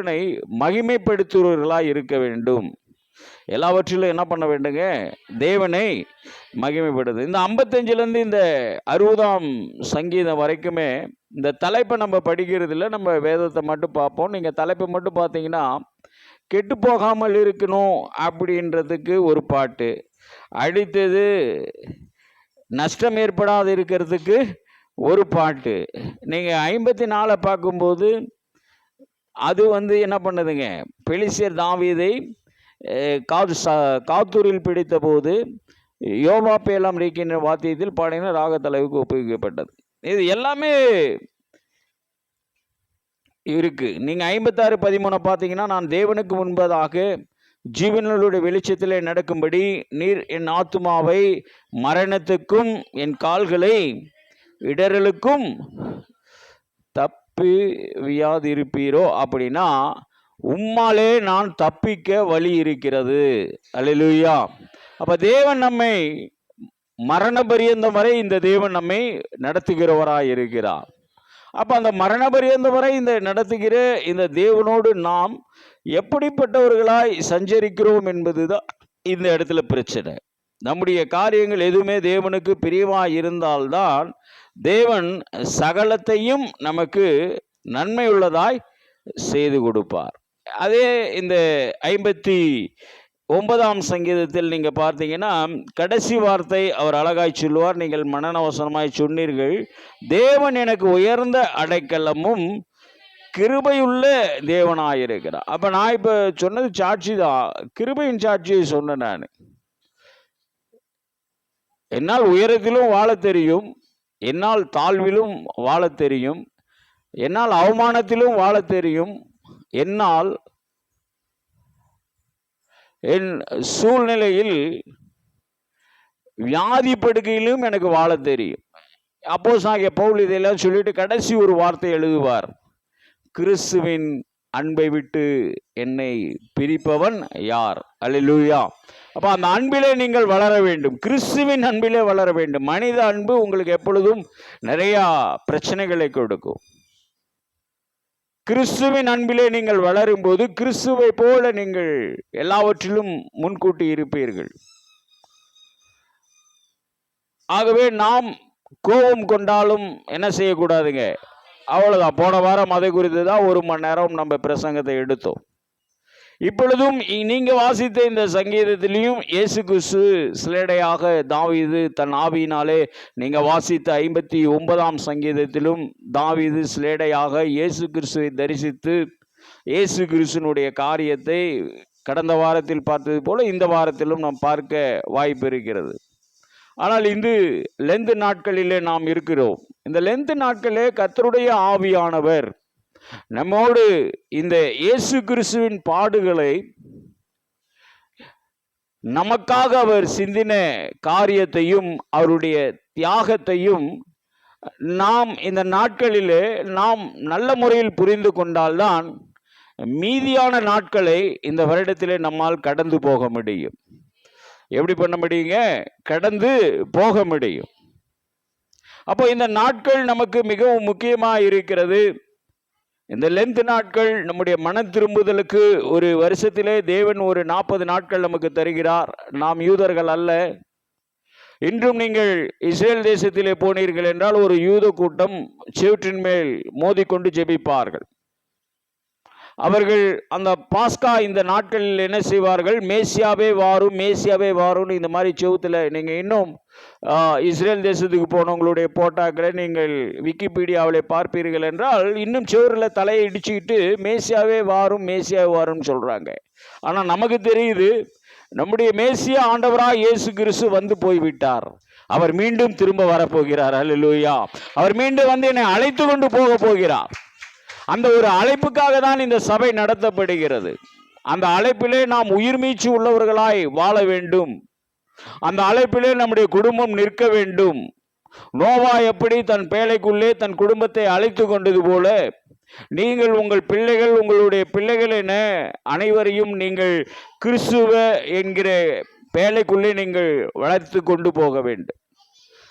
தேவனை மகிமைப்படுத்துபவர்களாய் இருக்க வேண்டும். எல்லாவற்றிலும் என்ன பண்ண வேண்டுங்க? தேவனை மகிமைப்படுது. இந்த 55லேருந்து இந்த 60ஆம் சங்கீதம் வரைக்குமே இந்த தலைப்பை நம்ம படிக்கிறது இல்லை, நம்ம வேதத்தை மட்டும் பார்ப்போம். நீங்கள் தலைப்பை மட்டும் பார்த்தீங்கன்னா, கெட்டு போகாமல் இருக்கணும் அப்படின்றதுக்கு ஒரு பாட்டு, அடுத்தது நஷ்டம் ஏற்படாது இருக்கிறதுக்கு ஒரு பாட்டு. நீங்கள் 54 பார்க்கும்போது அது என்ன பண்ணுதுங்க? பெலிஸ்தியர் தாவீதை காத்தூரில் பிடித்த போது யோவாப்பேலாம் இருக்கின்ற வாத்தியத்தில் பாடின ராகத்தலைவுக்கு ஒப்புவிக்கப்பட்டது. இது எல்லாமே இருக்கு. நீங்க 56:13 பார்த்தீங்கன்னா, நான் தேவனுக்கு முன்பதாக ஜீவனுடைய வெளிச்சத்திலே நடக்கும்படி நீர் என் ஆத்துமாவை மரணத்துக்கும் என் கால்களை இடரலுக்கும் தப்பி வியாதிருப்பீரோ அப்படின்னா, உம்மாலே நான் தப்பிக்க வழி இருக்கிறது. அல்லேலூயா. அப்ப தேவன் நம்மை மரண பரியந்தம் வரை இந்த தேவன் நம்மை நடத்துகிறவராய் இருக்கிறார். அப்ப அந்த மரண பரியந்தம் வரை இந்த நடத்துகிற இந்த தேவனோடு நாம் எப்படிப்பட்டவர்களாய் சஞ்சரிக்கிறோம் என்பதுதான் இந்த இடத்துல பிரச்சனை. நம்முடைய காரியங்கள் எதுவுமே தேவனுக்கு பிரியமாய் இருந்தால்தான் தேவன் சகலத்தையும் நமக்கு நன்மை உள்ளதாய் செய்து கொடுப்பார். அதே இந்த 59ஆம் சங்கீதத்தில் நீங்கள் பார்த்தீங்கன்னா, கடைசி வார்த்தை அவர் அழகாய் சொல்லுவார். நீங்கள் மனநவசனமாய் சொன்னீர்கள், தேவன் எனக்கு உயர்ந்த அடைக்கலமும் கிருபையுள்ள தேவனாயிருக்கிறார். அப்போ நான் இப்போ சொன்னது சாட்சி தான், கிருபையின் சாட்சியை சொன்னேன். நான் என்னால் உயரத்திலும் வாழ தெரியும், என்னால் தாழ்விலும் வாழ தெரியும், என்னால் அவமானத்திலும் வாழ தெரியும், என்னால் என் சூழ்நிலையில் வியாதி படுக்கையிலும் எனக்கு வாழ தெரியும். அப்போஸ்தலனாகிய பவுல் இதெல்லாம் சொல்லிட்டு கடைசி ஒரு வார்த்தை எழுதுவார், கிறிஸ்துவின் அன்பை விட்டு என்னை பிரிப்பவன் யார்? அல்லேலூயா. அப்போ அந்த அன்பிலே நீங்கள் வளர வேண்டும், கிறிஸ்துவின் அன்பிலே வளர வேண்டும். மனித அன்பு உங்களுக்கு எப்பொழுதும் நிறையா பிரச்சனைகளை கொடுக்கும். கிறிஸ்துவின் அன்பிலே நீங்கள் வளரும் போது கிறிஸ்துவை போல நீங்கள் எல்லாவற்றிலும் முன்கூட்டி இருப்பீர்கள். ஆகவே நாம் கோபம் கொண்டாலும் என்ன செய்யக்கூடாதுங்க? அவ்வளவுதான். போன வாரம் அதை குறித்து தான் 1 மணி நேரம் நம்ம பிரசங்கத்தை எடுத்தோம். இப்பொழுதும் நீங்க வாசித்த இந்த சங்கீதத்திலையும் இயேசு கிறிஸ்து சிலேடையாக தாவீது தன் ஆவியினாலே, நீங்க வாசித்த 59ஆம் சங்கீதத்திலும் தாவீது சிலேடையாக இயேசு கிறிஸ்துவை தரிசித்து இயேசு கிறிஸ்துனுடைய காரியத்தை கடந்த வாரத்தில் பார்த்தது போல இந்த வாரத்திலும் நாம் பார்க்க வாய்ப்பு இருக்கிறது. ஆனால் இந்த லெந்து நாட்களிலே நாம் இருக்கிறோம். இந்த லெந்து நாட்களே கர்த்தருடைய ஆவியானவர் நம்மோடு இந்த இயேசு கிறிஸ்துவின் பாடுகளை, நமக்காக அவர் சிந்தின காரியத்தையும் அவருடைய தியாகத்தையும் நாம் இந்த நாட்களிலே நாம் நல்ல முறையில் புரிந்து கொண்டால்தான் மீதியான நாட்களை இந்த வருடத்திலே நம்மால் கடந்து போக முடியும். எப்படி பண்ண முடியுங்க? கடந்து போக முடியும். அப்போ இந்த நாட்கள் நமக்கு மிகவும் முக்கியமாக இருக்கிறது. இந்த லென்த் நாட்கள் நம்முடைய மன திரும்புதலுக்கு ஒரு வருஷத்திலே தேவன் ஒரு 40 நாட்கள் நமக்கு தருகிறார். நாம் யூதர்கள் அல்ல. இன்றும் நீங்கள் இஸ்ரேல் தேசத்திலே போனீர்கள் என்றால் ஒரு யூத கூட்டம் சேற்றின் மேல் மோதிக்கொண்டு ஜெபிப்பார்கள். அவர்கள் அந்த பாஸ்கா இந்த நாட்களில் என்ன செய்வார்கள்? மேசியாவே வாரும், மேசியாவே வாரும்னு இந்த மாதிரி செவுத்தில் நீங்கள் இன்னும் இஸ்ரேல் தேசத்துக்கு போனவங்களுடைய போட்டாக்களை நீங்கள் விக்கிபீடியாவில் பார்ப்பீர்கள் என்றால் இன்னும் செவரில் தலையை இடிச்சுக்கிட்டு மேசியாவே வாரும், மேசியாவே வாரும்னு சொல்கிறாங்க. ஆனால் நமக்கு தெரியுது, நம்முடைய மேசியா ஆண்டவராக இயேசு கிறிஸ்து வந்து போய்விட்டார். அவர் மீண்டும் திரும்ப வரப்போகிறார். அல்லேலூயா. அவர் மீண்டும் வந்து என்னை அழைத்து கொண்டு போக போகிறார். அந்த ஒரு அழைப்புக்காக தான் இந்த சபை நடத்தப்படுகிறது. அந்த அழைப்பிலே நாம் உயிர் மீச்சு உள்ளவர்களாய் வாழ வேண்டும். அந்த அழைப்பிலே நம்முடைய குடும்பம் நிற்க வேண்டும். நோவா எப்படி தன் பேழைக்குள்ளே தன் குடும்பத்தை அழைத்து கொண்டது போல நீங்கள் உங்கள் பிள்ளைகள், உங்களுடைய பிள்ளைகள் என அனைவரையும் நீங்கள் கிறிஸ்துவ என்கிற பேழைக்குள்ளே நீங்கள் வளர்த்து கொண்டு போக வேண்டும்.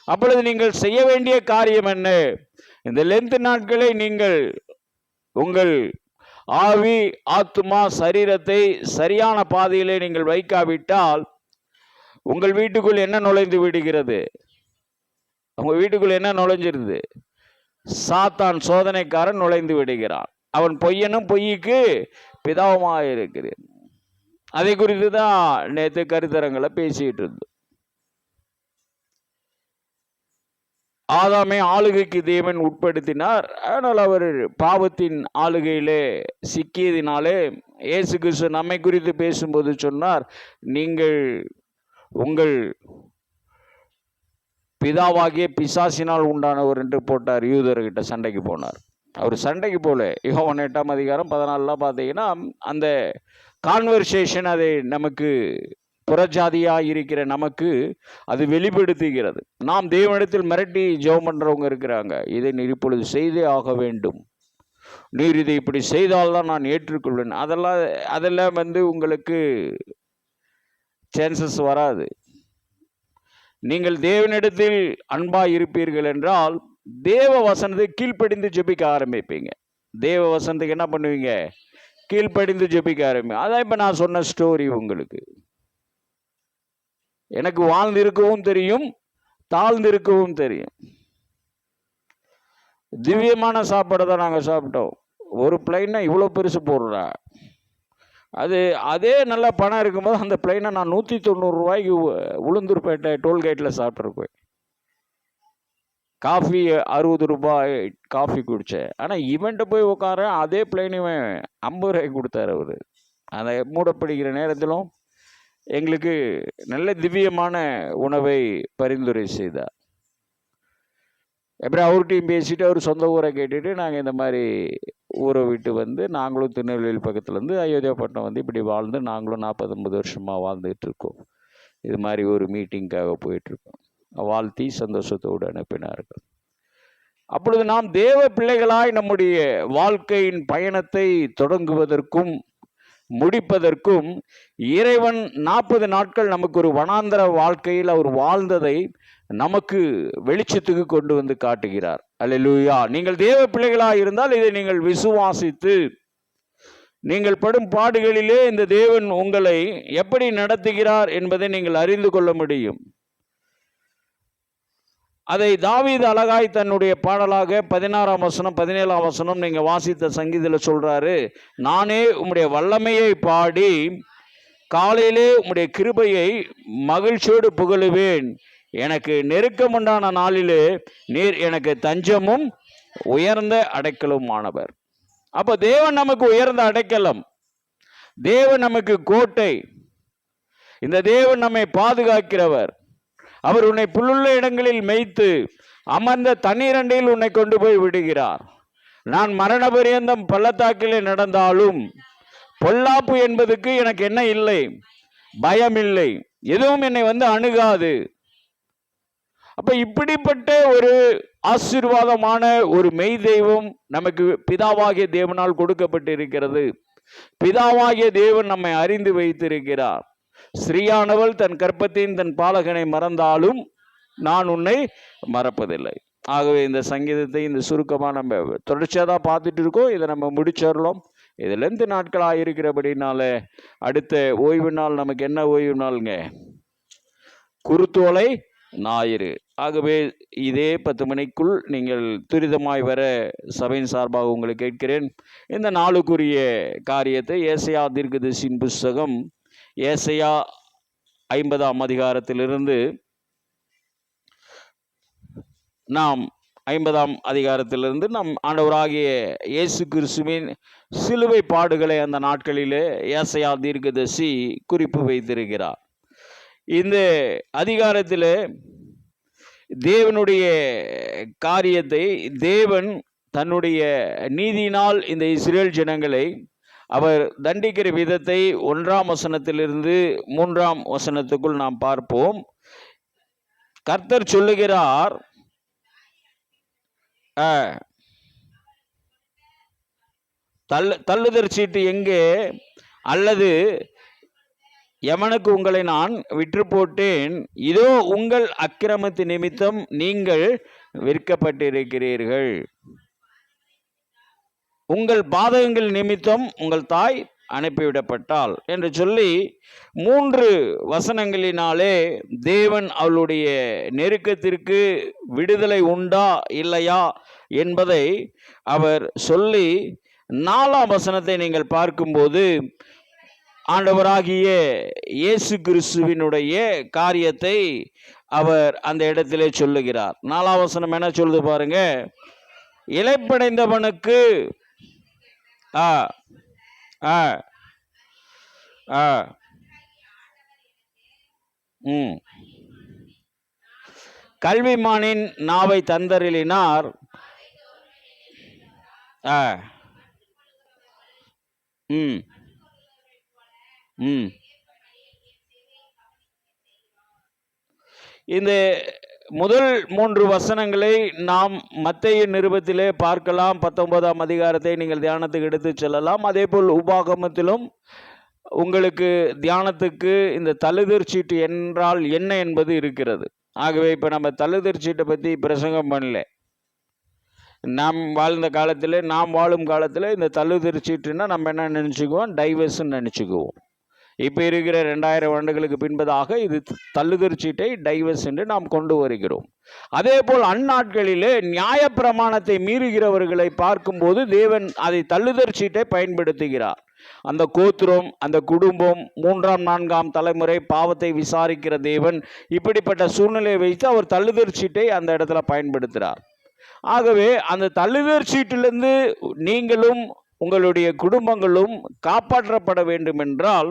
அப்பொழுது நீங்கள் செய்ய வேண்டிய காரியம் என்ன? இந்த லென்த் நாட்களை நீங்கள் உங்கள் ஆவி, ஆத்துமா, சரீரத்தை சரியான பாதையிலே நீங்கள் வைக்காவிட்டால் உங்கள் வீட்டுக்குள் என்ன நுழைந்து விடுகிறது? உங்க வீட்டுக்குள் என்ன நுழைஞ்சிருது? சாத்தான் சோதனைக்காரன் நுழைந்து விடுகிறான். அவன் பொய்யனும் பொய்யுக்கு பிதாவுமாக இருக்கிறேன். அதை குறித்து தான் நேற்று கருத்தரங்களை பேசிட்டு இருந்தோம். ஆதாமை ஆளுகைக்கு தேவன் உட்படுத்தினார். ஆனால் அவர் பாவத்தின் ஆளுகையிலே சிக்கியதினாலே இயேசு கிறிஸ்து நம்மை குறித்து பேசும்போது சொன்னார், நீங்கள் உங்கள் பிதாவாகிய பிசாசினால் உண்டானவர் என்று போட்டார். யூதர்கிட்ட சண்டைக்கு போனார். அவர் சண்டைக்கு போல. யோவான் 8ஆம் அதிகாரம் 14 பார்த்தீங்கன்னா அந்த கான்வர்சேஷன் அதை நமக்கு புறஜாதியாக இருக்கிற நமக்கு அது வெளிப்படுத்துகிறது. நாம் தேவனிடத்தில் மிரட்டி ஜெபம் பண்ணுறவங்க இருக்கிறாங்க. இதை நீர் இப்பொழுது செய்தே ஆக வேண்டும், நீர் இதை இப்படி செய்தால்தான் நான் ஏற்றுக்கொள்வேன். அதெல்லாம் உங்களுக்கு சான்சஸ் வராது. நீங்கள் தேவனிடத்தில் அன்பாக இருப்பீர்கள் என்றால் தேவ வசனத்தை கீழ்ப்படிந்து ஜெபிக்க ஆரம்பிப்பீங்க. தேவ வசனத்துக்கு என்ன பண்ணுவீங்க? கீழ்ப்படிந்து ஜெபிக்க ஆரம்பிங்க. அதான் இப்போ நான் சொன்ன ஸ்டோரி. உங்களுக்கு எனக்கு வாழ்ந்திருக்கவும் தெரியும், தாழ்ந்திருக்கவும் தெரியும். திவ்யமான சாப்பாடை தான் நாங்கள் சாப்பிட்டோம். ஒரு பிளைனை இவ்வளோ பெருசு போடுறா. அதே நல்ல பணம் இருக்கும்போது அந்த பிளைனை நான் 190 ரூபாய்க்கு உளுந்தூர்பேட்டை டோல்கேட்டில் சாப்பிட்ருக்கேன். காஃபி 60 ரூபாய் காஃபி குடித்தேன். ஆனால் இவன்ட்ட போய் உட்கார அதே பிளைன் இவன் 50 ரூபாய்க்கு கொடுத்தாரு. அவர் அந்த மூடப்படுகிற நேரத்திலும் எங்களுக்கு நல்ல திவ்யமான உணவை பரிந்துரை செய்தார். அப்புறம் அவர்கிட்டையும் பேசிட்டு அவர் சொந்த ஊரை கேட்டுட்டு நாங்கள் இந்த மாதிரி ஊரை விட்டு வந்து நாங்களும் திருநெல்வேலி பக்கத்துலேருந்து அயோத்தியாப்பட்டினம் வந்து இப்படி வாழ்ந்து நாங்களும் 40-50 வருஷமாக வாழ்ந்துகிட்டு இருக்கோம். இது மாதிரி ஒரு மீட்டிங்காக போயிட்டுருக்கோம். வாழ்த்தி சந்தோஷத்தோடு அனுப்பினார்கள். அப்பொழுது நாம் தேவ பிள்ளைகளாய் நம்முடைய வாழ்க்கையின் பயணத்தை தொடங்குவதற்கும் முடிப்பதற்கும் இறைவன் 40 நாட்கள் நமக்கு ஒரு வனாந்தர வாழ்க்கையில் அவர் வாழ்ந்ததை நமக்கு வெளிச்சத்துக்கு கொண்டு வந்து காட்டுகிறார். அல்லேலூயா. நீங்கள் தேவ பிள்ளைகளாக இருந்தால் இதை நீங்கள் விசுவாசித்து நீங்கள் படும் பாடுகளிலே இந்த தேவன் உங்களை எப்படி நடத்துகிறார் என்பதை நீங்கள் அறிந்து கொள்ள முடியும். அதை தாவீது அழகாய் தன்னுடைய பாடலாக 16ஆம் வசனம் 17ஆம் வசனம் நீங்கள் வாசித்த சங்கீதத்தில் சொல்றாரு, நானே உம்முடைய வல்லமையை பாடி காலையிலே உம்முடைய கிருபையை மகிழ்ச்சியோடு புகழுவேன். எனக்கு நெருக்கம் உண்டான நாளிலே நீர் எனக்கு தஞ்சமும் உயர்ந்த அடைக்கலுமானவர். அப்போ தேவன் நமக்கு உயர்ந்த அடைக்கலம், தேவன் நமக்கு கோட்டை. இந்த தேவன் நம்மை பாதுகாக்கிறவர். அவர் உன்னை புல்லுள்ள இடங்களில் மேய்த்து அமர்ந்த தண்ணீரண்டையில் உன்னை கொண்டு போய் விடுகிறார். நான் மரண பரியந்தம் பள்ளத்தாக்கிலே நடந்தாலும் பொல்லாப்பு என்பதுக்கு எனக்கு என்ன இல்லை, பயம் இல்லை, எதுவும் என்னை அணுகாது. அப்ப இப்படிப்பட்ட ஒரு ஆசீர்வாதமான ஒரு மெய் தெய்வம் நமக்கு பிதாவாகிய தேவனால் கொடுக்கப்பட்டு இருக்கிறது. பிதாவாகிய தேவன் நம்மை அறிந்து வைத்திருக்கிறார். ஸ்ரீயானவள் தன் கற்பத்தின் தன் பாலகனை மறந்தாலும் நான் உன்னை மறப்பதில்லை. ஆகவே இந்த சங்கீதத்தை இந்த சுருக்கமாக நம்ம தொடர்ச்சியாக தான் பார்த்துட்டு இருக்கோம். இதை நம்ம முடிச்சிடலாம். இது லென்த் நாட்களாக இருக்கிறபடினால அடுத்த ஓய்வு நாள் நமக்கு என்ன ஓய்வு நாளுங்க? குருத்தோலை ஞாயிறு. ஆகவே இதே 10 மணிக்குள் நீங்கள் துரிதமாய் வர சபையின் சார்பாக உங்களை கேட்கிறேன். இந்த நாளுக்குரிய காரியத்தை ஏசாயா தீர்க்கதரிசியின் புஸ்தகம் ஏசாயா 50ஆம் அதிகாரத்திலிருந்து நாம் 50ஆம் அதிகாரத்திலிருந்து நம் ஆண்டவராகிய இயேசு கிறிஸ்துவின் சிலுவை பாடுகளை அந்த நாட்களிலே ஏசாயா தீர்க்கதரிசி குறிப்பு வைத்திருக்கிறார். இந்த அதிகாரத்தில் தேவனுடைய காரியத்தை தேவன் தன்னுடைய நீதியினால் இந்த இஸ்ரேல் ஜனங்களை அவர் தண்டிக்கிற விதத்தை 1ஆம் வசனத்திலிருந்து 3ஆம் வசனத்துக்குள் நாம் பார்ப்போம். கர்த்தர் சொல்லுகிறார், தள்ளுதற் சீட்டு எங்கே? அல்லது எவனுக்கு உங்களை நான் விற்று போட்டேன்? இதோ உங்கள் அக்கிரமத்து நிமித்தம் நீங்கள் விற்கப்பட்டிருக்கிறீர்கள். உங்கள் பாதகங்கள் நிமித்தம் உங்கள் தாய் அனுப்பிவிடப்பட்டாள் என்று சொல்லி 3 வசனங்களினாலே தேவன் அவளுடைய நெருக்கத்திற்கு விடுதலை உண்டா இல்லையா என்பதை அவர் சொல்லி 4ஆம் வசனத்தை நீங்கள் பார்க்கும்போது ஆண்டவராகிய இயேசு கிறிஸ்துவினுடைய காரியத்தை அவர் அந்த இடத்திலே சொல்லுகிறார். 4ஆம் வசனம் என்ன சொல்லுது பாருங்க. இளைப்படைந்தவனுக்கு கல்விமானின் நாவை தந்தரிலினார். இந்த முதல் 3 வசனங்களை நாம் மத்தேயு நிருபத்திலே பார்க்கலாம். 19ஆம் அதிகாரத்தை நீங்கள் தியானத்துக்கு எடுத்து செல்லலாம். அதே போல் உபாகமத்திலும் உங்களுக்கு தியானத்துக்கு இந்த தள்ளுதற் சீட்டு என்றால் என்ன என்பது இருக்கிறது. ஆகவே இப்போ நம்ம தள்ளுதற் சீட்டை பற்றி பிரசங்கம் பண்ணல. நாம் வாழும் காலத்தில் இந்த தள்ளுதற் சீட்டுன்னா நம்ம என்ன நினச்சிக்குவோம்? டைவர்ஸ்ன்னு நினச்சிக்குவோம். இப்போ இருக்கிற 2000 ஆண்டுகளுக்கு பின்பதாக இது தள்ளுதற் சீட்டை டைவர்ஸ் என்று நாம் கொண்டு வருகிறோம். அதே போல் அந்நாட்களிலே நியாயப்பிரமாணத்தை மீறுகிறவர்களை பார்க்கும்போது தேவன் அதை தள்ளுதற் சீட்டை பயன்படுத்துகிறார். அந்த கோத்திரம், அந்த குடும்பம், 3ஆம் 4ஆம் தலைமுறை பாவத்தை விசாரிக்கிற தேவன் இப்படிப்பட்ட சூழ்நிலையை வைத்து அவர் தள்ளுதற் சீட்டை அந்த இடத்துல பயன்படுத்துகிறார். ஆகவே அந்த தள்ளுதற் சீட்டிலிருந்து நீங்களும் உங்களுடைய குடும்பங்களும் காப்பாற்றப்பட வேண்டும் என்றால்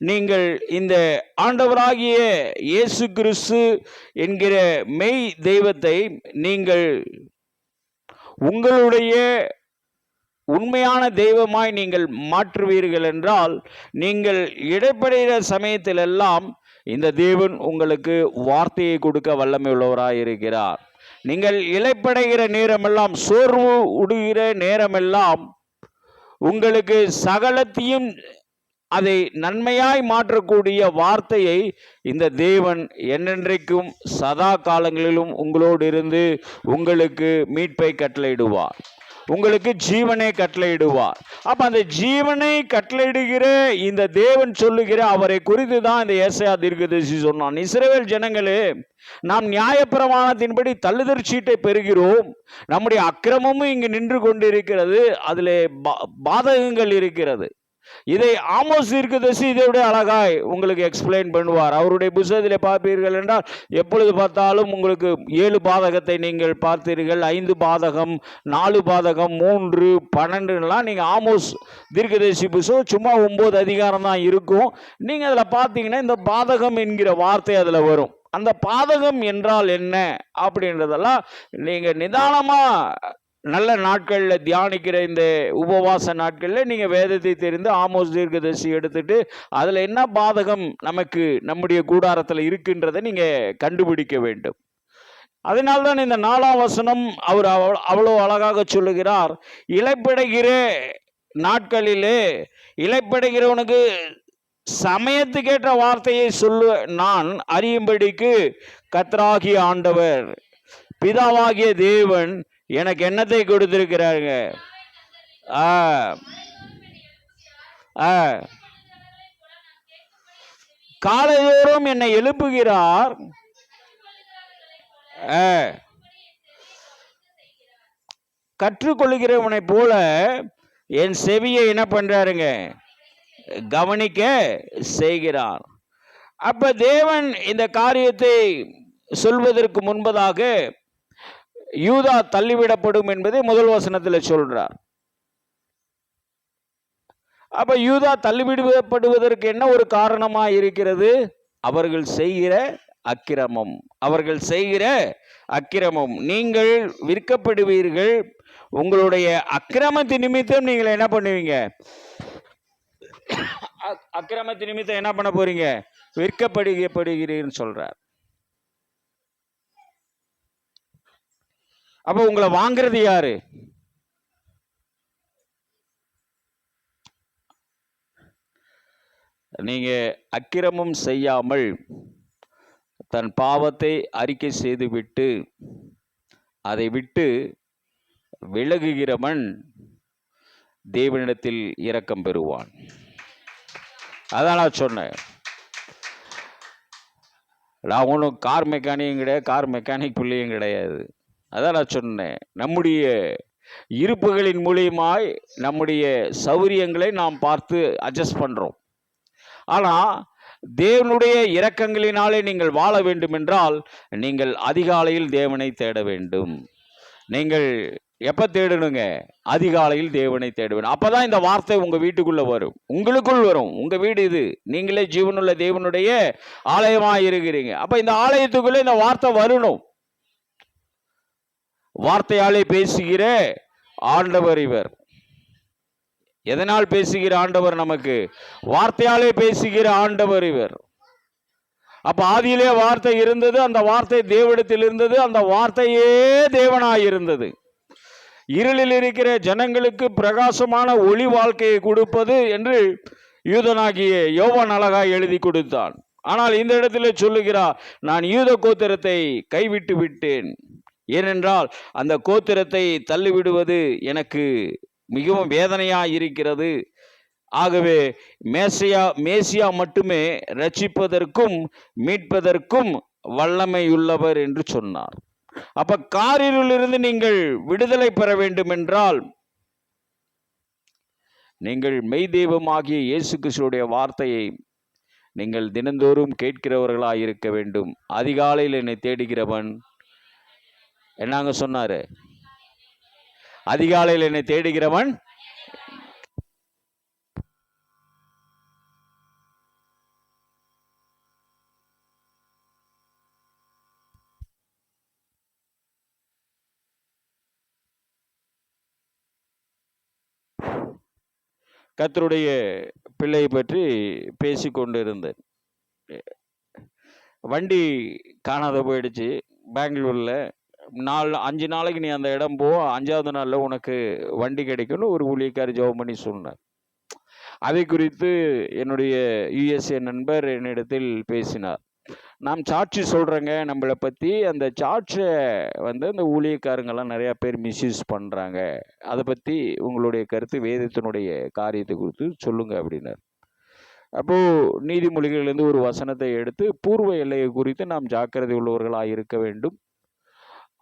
நீங்கள் இந்த ஆண்டவராகிய இயேசு கிறிஸ்து என்கிற மெய் தெய்வத்தை நீங்கள் உங்களுடைய உண்மையான தெய்வமாய் நீங்கள் மாற்றுவீர்கள் என்றால் நீங்கள் இடைப்படுகிற சமயத்திலெல்லாம் இந்த தேவன் உங்களுக்கு வார்த்தையை கொடுக்க வல்லமை உள்ளவராய் இருக்கிறார். நீங்கள் இளைப்படைகிற நேரமெல்லாம், சோர்வு உடுகிற நேரமெல்லாம் உங்களுக்கு சகலத்தையும் அதை நன்மையாய் மாற்றக்கூடிய வார்த்தையை இந்த தேவன் என்னென்றைக்கும் சதா காலங்களிலும் உங்களோடு இருந்து உங்களுக்கு மீட்பை கட்டளையிடுவார், உங்களுக்கு ஜீவனை கட்டளையிடுவார். அப்ப அந்த ஜீவனை கட்டளையிடுகிற இந்த தேவன் சொல்லுகிற அவரை குறித்து தான் இந்த ஏசாயா தீர்க்கதரிசி சொன்னான். இஸ்ரவேல் ஜனங்களே, நாம் நியாயப்பிரமாணத்தின்படி தள்ளுதற் சீட்டை பெறுகிறோம். நம்முடைய அக்கிரமமும் இங்கு நின்று கொண்டிருக்கிறது, அதிலே பாதகங்கள் இருக்கிறது. இதை ஆமோஸ் தீர்க்கதரிசி இதை விட அழகாய் உங்களுக்கு எக்ஸ்பிளைன் பண்ணுவார். அவருடைய புத்தகத்தில் பார்ப்பீர்கள் என்றால் எப்பொழுது பார்த்தாலும் உங்களுக்கு 7 பாதகத்தை நீங்கள் பார்த்தீர்கள், 5 பாதகம், 4 பாதகம், 3, 12 நீங்கள் ஆமோஸ் தீர்க்கதரிசி புத்தகம் சும்மா 9 அதிகாரம் தான் இருக்கும். நீங்கள் அதில் பார்த்தீங்கன்னா இந்த பாதகம் என்கிற வார்த்தை அதில் வரும். அந்த பாதகம் என்றால் என்ன அப்படின்றதெல்லாம் நீங்கள் நிதானமாக நல்ல நாட்களில் தியானிக்கிற இந்த உபவாச நாட்களில் நீங்கள் வேதத்தை தெரிந்து ஆமோஸ் தீர்க்கதரிசி எடுத்துட்டு அதில் என்ன பாதகம் நமக்கு நம்முடைய கூடாரத்தில் இருக்கின்றதை நீங்கள் கண்டுபிடிக்க வேண்டும். அதனால்தான் இந்த 4ஆம் வசனம் அவர் அவ்வளோ அழகாக சொல்லுகிறார். இளைப்படைகிற நாட்களிலே இளைப்படைகிறவனுக்கு சமயத்துக்கேற்ற வார்த்தையை சொல்லு நான் அறியும்படிக்கு கர்த்தராகிய ஆண்டவர் பிதாவாகிய தேவன் எனக்கு என்னத்தை கொடுத்திருக்கிறாருங்க? காலைதோறும் என்னை எழுப்புகிறார், கற்றுக்கொள்கிறவனை போல என் செவியை என்ன பண்றாருங்க? கவனிக்க செய்கிறார். அப்ப தேவன் இந்த காரியத்தை சொல்வதற்கு முன்பதாக யூதா தள்ளிவிடப்படும் என்பதை முதல் வசனத்தில் சொல்றார். அப்ப யூதா தள்ளிவிடப்படுவதற்கு என்ன ஒரு காரணமா இருக்கிறது? அவர்கள் செய்கிற அக்கிரமம், அவர்கள் செய்கிற அக்கிரமம். நீங்கள் விற்கப்படுவீர்கள், உங்களுடைய அக்கிரமத்தின் நிமித்தம் நீங்கள் என்ன பண்ணுவீங்க? அக்கிரமத்தின் நிமித்தம் என்ன பண்ண போறீங்க? விற்கப்படுகிறீர்கள் சொல்றார். அப்ப உங்களை வாங்குறது யாரு? நீங்க அக்கிரமம் செய்யாமல் தன் பாவத்தை அறிக்கை செய்துவிட்டு அதை விட்டு விலகுகிறவன் தேவனிடத்தில் இரக்கம் பெறுவான். அதான் நான் சொன்னேன். நான் ஒன்றும் கார் மெக்கானிக்கும் கிடையாது, கார் மெக்கானிக் பிள்ளையும் கிடையாது. அதான் நான் சொன்னேன், நம்முடைய இருப்புகளின் மூலியமாய் நம்முடைய சௌரியங்களை நாம் பார்த்து அட்ஜஸ்ட் பண்ணுறோம். ஆனால் தேவனுடைய இரக்கங்களினாலே நீங்கள் வாழ வேண்டும் என்றால் நீங்கள் அதிகாலையில் தேவனை தேட வேண்டும். நீங்கள் எப்போ தேடணுங்க? அதிகாலையில் தேவனை தேட வேண்டும். அப்போ தான் இந்த வார்த்தை உங்கள் வீட்டுக்குள்ளே வரும், உங்களுக்குள் வரும். உங்கள் வீடு இது, நீங்களே ஜீவனுள்ள தேவனுடைய ஆலயமாக இருக்கிறீங்க. அப்போ இந்த ஆலயத்துக்குள்ளே இந்த வார்த்தை வரணும். வார்த்தையாலே பேசுகிற ஆண்டவர் இவர். எதனால் பேசுகிற ஆண்டவர்? நமக்கு வார்த்தையாலே பேசுகிற ஆண்டவர் இவர். அப்ப ஆதியிலே வார்த்தை இருந்தது, அந்த வார்த்தை தேவனிடத்தில் இருந்தது, அந்த வார்த்தையே தேவனாய் இருந்தது. இருளில் இருக்கிற ஜனங்களுக்கு பிரகாசமான ஒளி வாழ்க்கையை கொடுப்பது என்று யூதனாகிய யோவான் அழகாய் எழுதி கொடுத்தான். ஆனால் இந்த இடத்துல சொல்லுகிறார், நான் யூத கோத்திரத்தை கைவிட்டு விட்டேன். ஏனென்றால் அந்த கோத்திரத்தை தள்ளிவிடுவது எனக்கு மிகவும் வேதனையாக இருக்கிறது. ஆகவே மேசியா மட்டுமே ரட்சிப்பதற்கும் மீட்பதற்கும் வல்லமையுள்ளவர் என்று சொன்னார். அப்ப காரிலிருந்து நீங்கள் விடுதலை பெற வேண்டும் என்றால் நீங்கள் மெய் தெய்வமாகிய இயேசு கிறிஸ்துவுடைய வார்த்தையை நீங்கள் தினந்தோறும் கேட்கிறவர்களாக இருக்க வேண்டும். அதிகாலையில் என்னை தேடுகிறவன் என்னங்க சொன்னாரு? அதிகாலையில் என்னை தேடுகிறவன் கர்த்தருடைய பிள்ளையை பற்றி பேசி கொண்டு இருந்தேன். வண்டி காணாத போயிடுச்சு பெங்களூரில். 5 நாளைக்கு நீ அந்த இடம் போ, 5ஆவது நாளில் உனக்கு வண்டி கிடைக்கும்னு ஒரு ஊழியக்காரி ஜெபம் பண்ணி சொன்னார். அதை குறித்து என்னுடைய யுஎஸ்ஏ நண்பர் என்னிடத்தில் பேசினார். நாம் சாட்சி சொல்கிறேங்க நம்மளை பற்றி, அந்த சாட்சியை அந்த ஊழியக்காரங்கெல்லாம் நிறையா பேர் மிஸ்யூஸ் பண்ணுறாங்க, அதை பற்றி உங்களுடைய கருத்து, வேதத்தினுடைய காரியத்தை குறித்து சொல்லுங்க அப்படின்னார். அப்போது நீதிமொழிகளிலிருந்து ஒரு வசனத்தை எடுத்து பூர்வ எல்லையை குறித்து நாம் ஜாக்கிரதை உள்ளவர்களாக இருக்க வேண்டும்.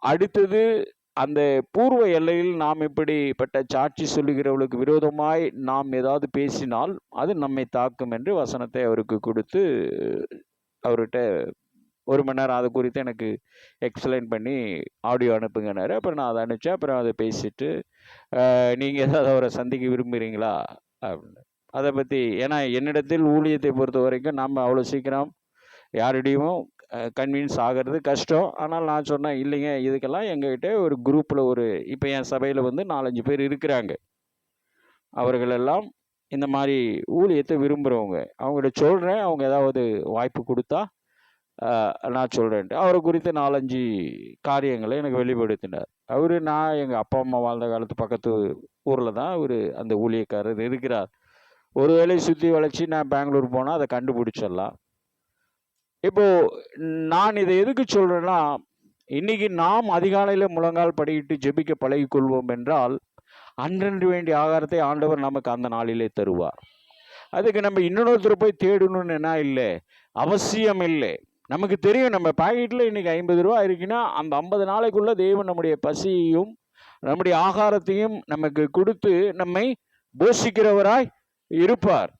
அடுத்தது அந்த பூர்வ எல்லையில் நாம் இப்படிப்பட்ட சாட்சி சொல்லுகிறவர்களுக்கு விரோதமாய் நாம் ஏதாவது பேசினால் அது நம்மை தாக்கும் என்று வசனத்தை அவருக்கு கொடுத்து அவர்கிட்ட 1 மணி நேரம் அதை குறித்து எனக்கு எக்ஸ்பிளைன் பண்ணி ஆடியோ அனுப்புங்கன்னாரு. அப்புறம் நான் அதை அனுப்பிச்சேன். அப்புறம் அதை பேசிட்டு நீங்கள் ஏதாவது அவரை சந்திக்க விரும்புகிறீங்களா அப்படின்னு அதை பற்றி. ஏன்னா என்னிடத்தில் ஊழியத்தை பொறுத்த வரைக்கும் நம்ம அவ்வளோ சீக்கிரம் யாரிடையும் கன்வின்ஸ் ஆகிறது கஷ்டம். ஆனால் நான் சொன்னேன், இல்லைங்க, இதுக்கெல்லாம் எங்ககிட்ட ஒரு குரூப்பில் இப்போ என் சபையில் 4-5 பேர் இருக்கிறாங்க. அவர்களெல்லாம் இந்த மாதிரி ஊழியத்தை விரும்புகிறவங்க. அவங்கள்ட்ட சொல்கிறேன், அவங்க ஏதாவது வாய்ப்பு கொடுத்தா நான் சொல்கிறேன்ட்டு அவரை குறித்து 4-5 காரியங்களை எனக்கு வெளிப்படுத்தினார். நான் எங்கள் அப்பா அம்மா வாழ்ந்த காலத்து பக்கத்து ஊரில் தான் அந்த ஊழியக்காரர் இருக்கிறார். ஒரு வேளை சுற்றி வளைச்சி நான் பெங்களூர் போனால் அதை கண்டுபிடிச்சிடலாம். இப்போது நான் இதை எதுக்கு சொல்கிறேன்னா, இன்றைக்கி நாம் அதிகாலையில் முழங்கால் படிக்கிட்டு ஜெபிக்க பழகிக்கொள்வோம் என்றால் அன்றன்று வேண்டிய ஆகாரத்தை ஆண்டவர் நமக்கு அந்த நாளிலே தருவார். அதுக்கு நம்ம இன்னொருத்தர் போய் தேடணும்னு என்ன இல்லை, அவசியம் இல்லை. நமக்கு தெரியும் நம்ம பாக்கெட்டில் இன்றைக்கி 50 ரூபா இருக்குன்னா அந்த 50 நாளைக்குள்ளே தேவன் நம்முடைய பசியையும் நம்முடைய ஆகாரத்தையும் நமக்கு கொடுத்து நம்மை போஷிக்கிறவராய் இருப்பார்.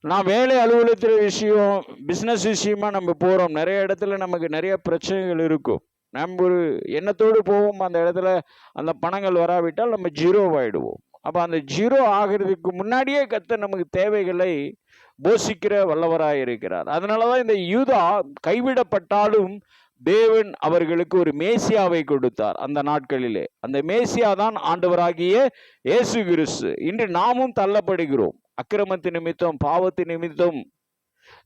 நான் வேலை அலுவலகத்தில் விஷயம், பிஸ்னஸ் விஷயமா நம்ம போகிறோம். நிறைய இடத்துல நமக்கு நிறைய பிரச்சனைகள் இருக்கும். நம்ம ஒரு எண்ணத்தோடு போவோம். அந்த இடத்துல அந்த பணங்கள் வராவிட்டால் நம்ம ஜீரோவாயிடுவோம். அப்போ அந்த ஜீரோ ஆகிறதுக்கு முன்னாடியே கர்த்தர் நமக்கு தேவைகளை போஷிக்கிற வல்லவராக இருக்கிறார். அதனால தான் இந்த யூதா கைவிடப்பட்டாலும் தேவன் அவர்களுக்கு ஒரு மேசியாவை கொடுத்தார் அந்த நாட்களிலே. அந்த மேசியா தான் ஆண்டவராகிய இயேசு கிறிஸ்து. இன்று நாமும் தள்ளப்படுகிறோம். அக்கிரமத்தின் நிமித்தம், பாவத்தின் நிமித்தம்,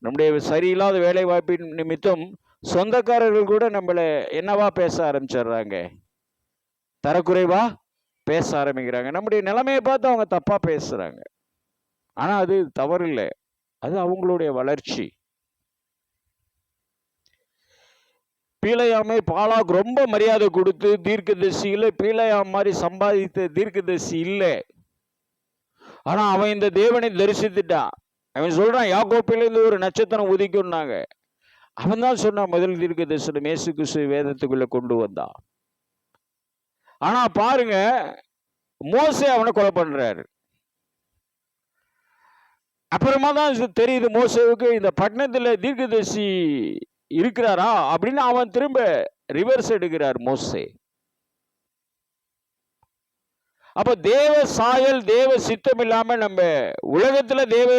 நம்முடைய சரியில்லாத வேலை வாய்ப்பின் நிமித்தம் சொந்தக்காரர்கள் கூட நம்மளை என்னவா பேச ஆரம்பிச்சிடுறாங்க, தரக்குறைவா பேச ஆரம்பிக்கிறாங்க. நம்முடைய நிலைமையை பார்த்து அவங்க தப்பா பேசுறாங்க. ஆனால் அது தவறில்லை, அது அவங்களுடைய வளர்ச்சி. பீலையாமை பாலாக் ரொம்ப மரியாதை கொடுத்து தீர்க்கதரிசியில பீலையாம் மாதிரி சம்பாதித்த தீர்க்கதரிசி இல்லை. ஆனா அவன் இந்த தேவனை தரிசித்துட்டான். அவன் சொல்றான், யாக்கோப்பிலிருந்து ஒரு நட்சத்திரம் உதிக்கும்னாங்க. அவன் தான் சொன்னான் முதல் தீர்க்க தரிசனம் இயேசு கிறிஸ்து வேதத்துக்குள்ள கொண்டு வந்தான். ஆனா பாருங்க, மோசே அவனை கொலை பண்றாரு. அப்புறமா தான் தெரியுது மோசேவுக்கு இந்த பட்டணத்துல தீர்க்கதரிசி இருக்கிறாரா அப்படின்னு. அவன் திரும்ப ரிவர்ஸ் எடுக்கிறார் மோசே. அப்ப தேவ சாயல் தேவ சித்தம் இல்லாம நம்ம உலகத்துல தேவ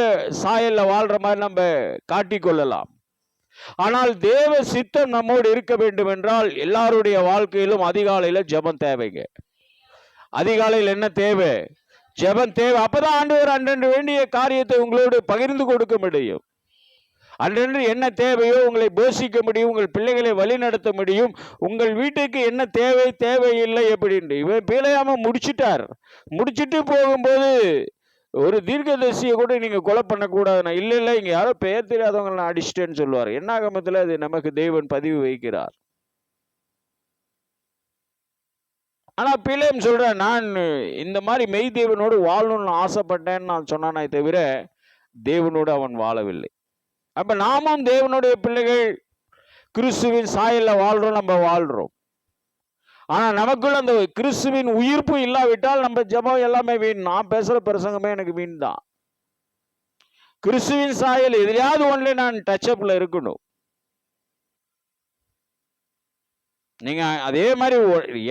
சாயல்ல வாழ்ற மாதிரி நம்ம காட்டிக்கொள்ளலாம். ஆனால் தேவ சித்தம் நம்மோடு இருக்க வேண்டும் என்றால் எல்லாருடைய வாழ்க்கையிலும் அதிகாலையில ஜெபம் தேவைங்க. அதிகாலையில் என்ன தேவை? ஜெபம் தேவை. அப்பதான் ஆண்டவர் அன்றன்று வேண்டிய காரியத்தை உங்களோடு பகிர்ந்து கொடுக்க முடியும். அன்றன்று என்ன தேவையோ உங்களை போஷிக்க முடியும், உங்கள் பிள்ளைகளை வழி நடத்த முடியும். உங்கள் வீட்டுக்கு என்ன தேவை தேவையில்லை எப்படின்னு இவன் பீலையாம முடிச்சுட்டு போகும்போது ஒரு தீர்க்கதரிசியை கூட நீங்க கொலை பண்ணக்கூடாதுன்னா, இல்லை இங்க யாரோ பெயர் தெரியாதவங்க நான் அடிச்சிட்டேன்னு சொல்லுவார். என்னாகமத்தில் அது நமக்கு தேவன் பதிவு வைக்கிறார். ஆனா பிள்ளையும் சொல்ற, நான் இந்த மாதிரி மெய் தேவனோடு வாழணும்னு ஆசைப்பட்டேன்னு நான் சொன்னானே தவிர தேவனோடு அவன் வாழவில்லை. அப்ப நாமும் தேவனுடைய பிள்ளைகள் கிறிஸ்துவின் சாயல்ல வாழ்றோம், நம்ம வாழ்றோம். ஆனா நமக்குள்ள அந்த கிறிஸ்துவின் உயிர்ப்பு இல்லாவிட்டால் நம்ம ஜெபம் எல்லாமே வீண். நான் பேசுற பிரசங்கமே எனக்கு வீண் தான். கிறிஸ்துவின் சாயல் எதிலையாவது ஒன்றிலே நான் டச்அப்ல இருக்கணும். நீங்க அதே மாதிரி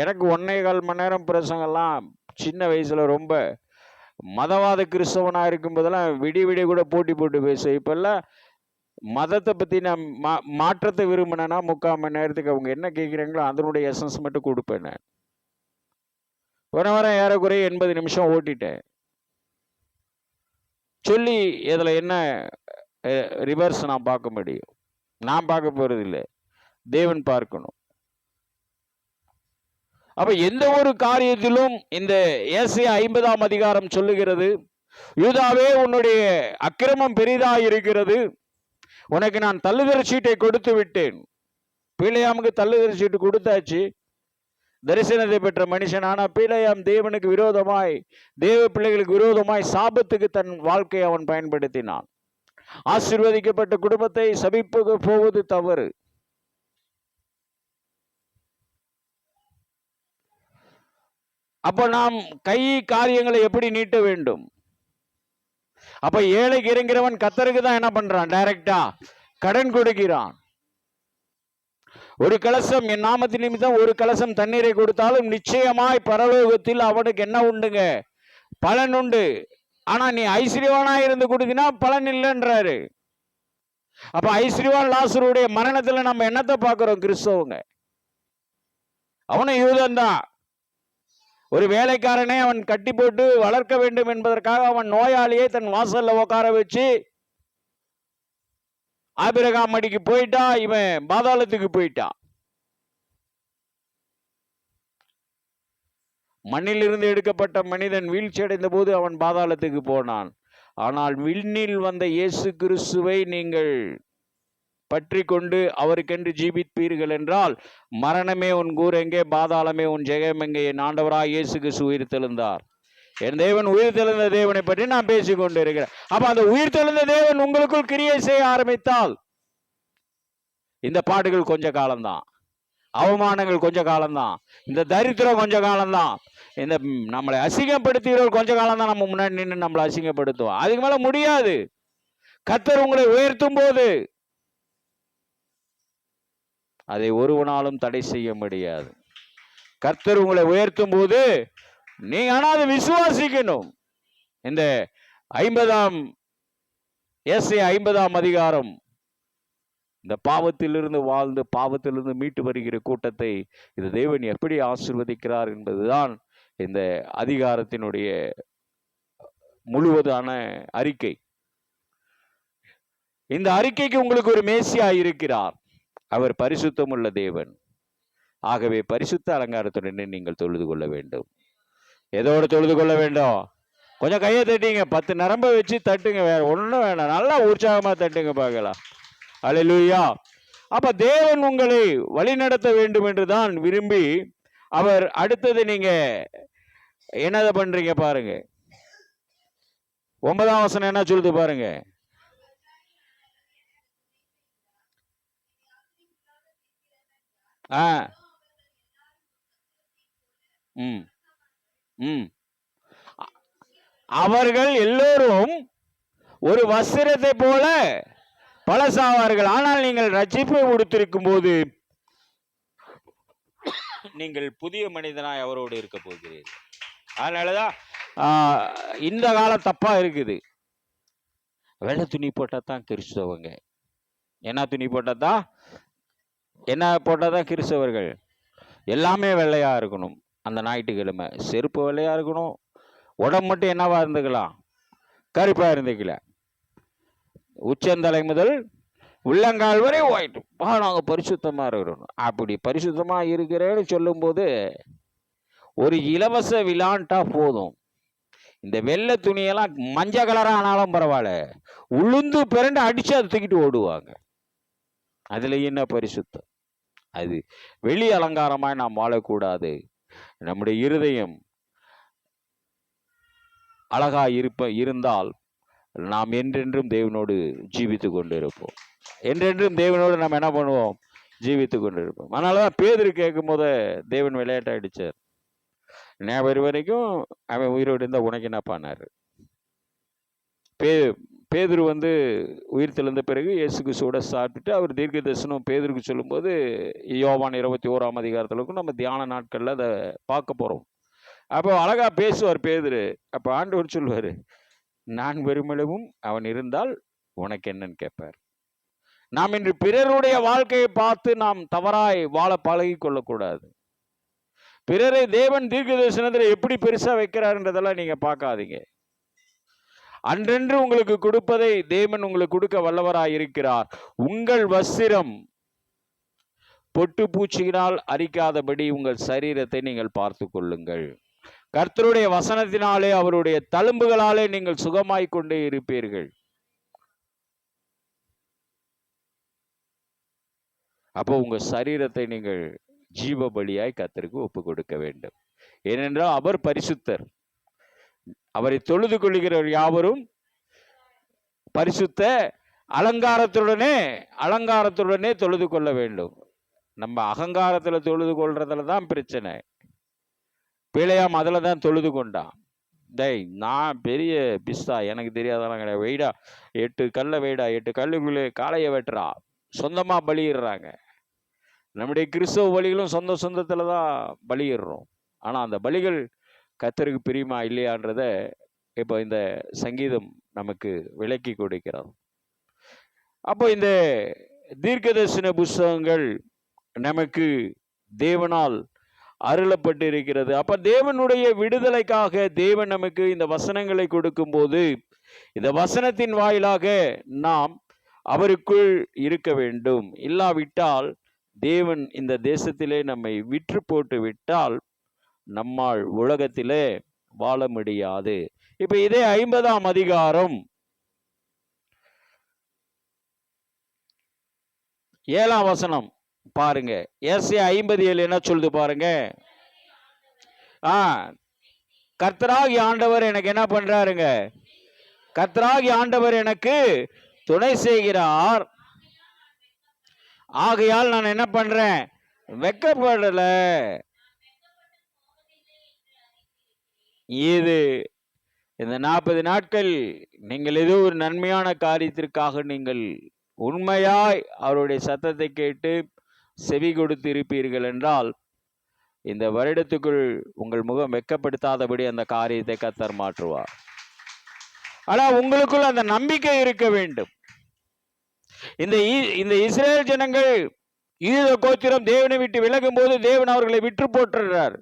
எனக்கு 1.25 மணி நேரம் பிரசங்கெல்லாம் சின்ன வயசுல ரொம்ப மதவாத கிறிஸ்தவனா இருக்கும்போதெல்லாம் விடிய கூட போட்டு பேச. இப்பெல்லாம் மதத்தை பற்றி நான் மாற்றத்தை விரும்பினேன்னா 3/4 மணி நேரத்துக்கு அவங்க என்ன கேட்குறாங்களோ அதனுடைய எசன்ஸ் மட்டும் கொடுப்பேன். நான் வாரம் ஏறக்குறைய 80 நிமிஷம் ஓட்டிட்டேன். சொல்லி இதில் என்ன ரிவர்ஸ் நான் பார்க்க முடியும்? நான் பார்க்க போகிறது இல்லை, தேவன் பார்க்கணும். அப்போ எந்த ஒரு காரியத்திலும் இந்த ஏசாயா 50ஆம் அதிகாரம் சொல்லுகிறது, யூதாவே உன்னுடைய அக்கிரமம் பெரிதாக இருக்கிறது, உனக்கு நான் தள்ளுதல் சீட்டை கொடுத்து விட்டேன். பீலையாமுக்கு தள்ளுதல் சீட்டு கொடுத்தாச்சு, தரிசனத்தை பெற்ற மனுஷன். ஆனால் பீலையாம் தேவனுக்கு விரோதமாய் தேவ பிள்ளைகளுக்கு விரோதமாய் சாபத்துக்கு தன் வாழ்க்கையை அவன் பயன்படுத்தினான். ஆசீர்வதிக்கப்பட்ட குடும்பத்தை சபிப்புக்கு போவது தவறு. அப்ப நாம் கை காரியங்களை எப்படி நீட்ட வேண்டும்? அப்ப ஏழைக்கு இறங்கிறவன் கர்த்தருக்கு தான் என்ன பண்றான்? டைரக்டா கடன் கொடுக்கிறான். ஒரு கலசம் என் நாமத்தின் நிமித்தம் ஒரு கலசம் தண்ணீரை கொடுத்தாலும் நிச்சயமாய் பரலோகத்தில் அவனுக்கு என்ன உண்டுங்க? பலன் உண்டு. ஆனா நீ ஐஸ்வர்யவானா இருந்து கொடுத்தினா பலன் இல்லைன்றாரு. அப்ப ஐஸ்வர்யவான் லாசருடைய மரணத்துல நம்ம என்னத்தை பார்க்கிறோம்? கிறிஸ்தவங்க. அவனும் யூதன் தான். ஒரு வேலைக்காரனை அவன் கட்டி போட்டு வளர்க்க வேண்டும் என்பதற்காக அவன் நோயாளியை தன் வாசல்ல உட்கார வச்சு ஆபிரகாம் அடிக்கு போயிட்டா, இவன் பாதாளத்துக்கு போயிட்டான். மண்ணிலிருந்து எடுக்கப்பட்ட மனிதன் வீழ்ச்சி அடைந்த போது அவன் பாதாளத்துக்கு போனான். ஆனால் விண்ணில் வந்த இயேசு கிறிஸ்துவை நீங்கள் பற்றி கொண்டு அவருக்கென்று ஜீவிப்பீர்கள் என்றால் மரணமே உன் கூர் எங்கே, பாதாளமே உன் ஜெயம் எங்கே? என் ஆண்டவராய் இயேசு கிறிஸ்து உயிர் தெழுந்தார். என் தேவன் உயிர் தெழுந்த தேவனை பற்றி நான் பேசிக் கொண்டு இருக்கிறேன். அப்ப அந்த உயிர் தெழுந்த தேவன் உங்களுக்குள் கிரியை செய்ய ஆரம்பித்தால் இந்த பாடுகள் கொஞ்ச காலம்தான், அவமானங்கள் கொஞ்ச காலம்தான், இந்த தரித்திரம் கொஞ்ச காலம்தான், இந்த நம்மளை அசிங்கப்படுத்துகிறவர்கள் கொஞ்ச காலம் தான் நம்ம முன்னாடி நின்று நம்மளை அசிங்கப்படுத்துவோம். அதுக்கு மேல முடியாது. கர்த்தர் உங்களை உயர்த்தும் போது அதை ஒருவனாலும் தடை செய்ய முடியாது. கர்த்தர் உங்களை உயர்த்தும் போது நீங்க ஆனா அதை விசுவாசிக்கணும். இந்த 50ஆம் அதிகாரம் இந்த பாவத்திலிருந்து வாழ்ந்து பாவத்திலிருந்து மீட்டு வருகிற கூட்டத்தை இந்த தேவன் எப்படி ஆசீர்வதிக்கிறார் என்பதுதான் இந்த அதிகாரத்தினுடைய முழுவதான அறிக்கை. இந்த அறிக்கைக்கு உங்களுக்கு ஒரு மேசியா இருக்கிறார். அவர் பரிசுத்தமுள்ள தேவன். ஆகவே பரிசுத்த அலங்காரத்துடன் நீங்கள் தொழுது கொள்ள வேண்டும். எதோடு தொழுது கொள்ள வேண்டும்? கொஞ்சம் கையை தட்டிங்க, 10 நரம்ப வச்சு தட்டுங்க, வேற ஒன்றும் வேணாம், நல்லா உற்சாகமா தட்டுங்க பார்க்கலாம். அல்லேலூயா. அப்ப தேவன் உங்களை வழிநடத்த வேண்டும் என்று தான் விரும்பி அவர் அடுத்தது நீங்க என்னதை பண்றீங்க பாருங்க. 9ஆம் வசனம் என்ன சொல்லுது பாருங்க. அவர்கள் எல்லோரும் ஒரு வஸ்திரத்தை போல பழசாவார்கள். ஆனால் நீங்கள் ரட்சிப்பை உடுத்திருக்கும் போது நீங்கள் புதிய மனிதனாய் அவரோடு இருக்க போகிறீர்கள். அதனாலதான் இந்த காலம் தப்பா இருக்குது. வெள்ளை துணி போட்டாதான் கிறிஸ்தவங்க. என்ன துணி போட்டாதான் கிறிஸ்தவர்கள். எல்லாமே வெள்ளையா இருக்கணும். அந்த ஞாயிற்றுக்கிழமை செருப்பு வெள்ளையா இருக்கணும். உடம்பு மட்டும் என்னவா இருந்துக்கலாம், கருப்பா இருந்துக்கல. உச்சந்தலை முதல் உள்ளங்கால் வரை ஒயிட். நாங்கள் பரிசுத்தமா இருக்கிறோம். அப்படி பரிசுத்தமா இருக்கிறேன்னு சொல்லும் போது ஒரு இலவச விளாண்டா போதும். இந்த வெள்ளை துணியெல்லாம் மஞ்சள் கலரா ஆனாலும் பரவாயில்ல, உளுந்து பிறண்டு அடிச்சு அதை தூக்கிட்டு ஓடுவாங்க. அதுல என்ன பரிசுத்தம்? அது வெளி அலங்காரமாய் நாம் வாழக்கூடாது. நம்முடைய இருதயம் அழகா இருந்தால் நாம் என்றென்றும் தேவனோடு ஜீவித்து கொண்டு இருப்போம். என்றென்றும் தேவனோடு நம்ம என்ன பண்ணுவோம்? ஜீவித்து கொண்டு இருப்போம். அதனாலதான் பேதுரு கேட்கும் போது தேவன் விளையாட்டாயிடுச்சார். ஞாபகம் வரைக்கும் அவன் உயிரோடு இருந்தா உனக்கு என்ன பண்ணாரு? பேதுரு உயிர் தெழுந்த பிறகு இயேசு கிறிஸ்துவோட சாப்பிட்டுட்டு அவர் தீர்க்க தரிசனம் பேதுருக்கு சொல்லும்போது யோவான் 21ஆம் அதிகாரத்துலக்கும் நம்ம தியான நாட்கள்ல அதை பார்க்க போறோம். அப்போ அழகா பேசுவார் பேதுரு. அப்போ ஆண்டவர் சொல்லுவாரு, நான் வெறுமளவும் அவன் இருந்தால் உனக்கு என்னன்னு கேட்பார். நாம் இன்று பிறருடைய வாழ்க்கையை பார்த்து நாம் தவறாய் வாழ பழகி கொள்ளக்கூடாது. பிறரை தேவன் தீர்க்க தரிசனத்தில் எப்படி பெருசா வைக்கிறாருன்றதெல்லாம் நீங்க பார்க்காதீங்க. அன்றென்று உங்களுக்கு கொடுப்பதை தேவன் உங்களுக்கு கொடுக்க வல்லவராய் இருக்கிறார். உங்கள் வஸ்திரம் பொட்டு பூச்சியினால் அரிக்காதபடி உங்கள் சரீரத்தை நீங்கள் பார்த்து கொள்ளுங்கள். கர்த்தருடைய வசனத்தினாலே அவருடைய தழும்புகளாலே நீங்கள் சுகமாய் கொண்டே இருப்பீர்கள். அப்போ உங்க சரீரத்தை நீங்கள் ஜீவ பலியாய் கர்த்தருக்கு ஒப்பு கொடுக்க வேண்டும். ஏனென்றால் அவர் பரிசுத்தர். அவரை தொழுது கொள்ளுகிறவர் யாவரும் பரிசுத்த அலங்காரத்துடனே தொழுது கொள்ள வேண்டும். நம்ம அகங்காரத்துல தொழுது கொள்றதுல தான் பிரச்சனை. பிழையாம் அதில் தான் தொழுது கொண்டான். நான் பெரிய பிஸ்தா, எனக்கு தெரியாதெல்லாம் கிடையாது. வெயிடா 8 கல்லை வெயிடா, 8 கல்லுக்குள்ளே காளையை வெட்டுறா, சொந்தமாக பலியிடுறாங்க. நம்முடைய கிறிஸ்தவ பலிகளும் சொந்தத்துல தான் பலியிடுறோம். ஆனால் அந்த பலிகள் கர்த்தருக்கு பிரியமா இல்லையான்றத இப்போ இந்த சங்கீதம் நமக்கு விளக்கி கொடுக்கிறது. அப்போ இந்த தீர்க்கதரிசன புஸ்தகங்கள் நமக்கு தேவனால் அருளப்பட்டு இருக்கிறது. அப்ப தேவனுடைய விடுதலைக்காக தேவன் நமக்கு இந்த வசனங்களை கொடுக்கும் போது இந்த வசனத்தின் வாயிலாக நாம் அவருக்குள் இருக்க வேண்டும். இல்லாவிட்டால் தேவன் இந்த தேசத்திலே நம்மை விற்று போட்டு விட்டால் நம்மால் உலகத்திலே வாழ முடியாது. இப்ப இதே 50ஆம் அதிகாரம் 7ஆம் வசனம் பாருங்க. ஏசாயா 57 என்ன சொல்லுது பாருங்க. கர்த்தராகிய ஆண்டவர் எனக்கு என்ன பண்றாருங்க? கர்த்தராகிய ஆண்டவர் எனக்கு துணை செய்கிறார், ஆகையால் நான் என்ன பண்றேன்? வெக்கப்படல. இது இந்த 40 நாட்கள் நீங்கள் ஏதோ ஒரு நன்மையான காரியத்திற்காக நீங்கள் உண்மையாய் அவருடைய சத்தத்தை கேட்டு செவி கொடுத்து இருப்பீர்கள் என்றால் இந்த வருடத்துக்குள் உங்கள் முகம் வெட்கப்படுத்தாதபடி அந்த காரியத்தை கர்த்தர் மாற்றுவார். ஆனால் உங்களுக்குள் அந்த நம்பிக்கை இருக்க வேண்டும். இந்த இஸ்ரேல் ஜனங்கள் யூத கோத்திரம் தேவனை விட்டு விலகும் போது தேவன் அவர்களை விற்று போட்டுறார்.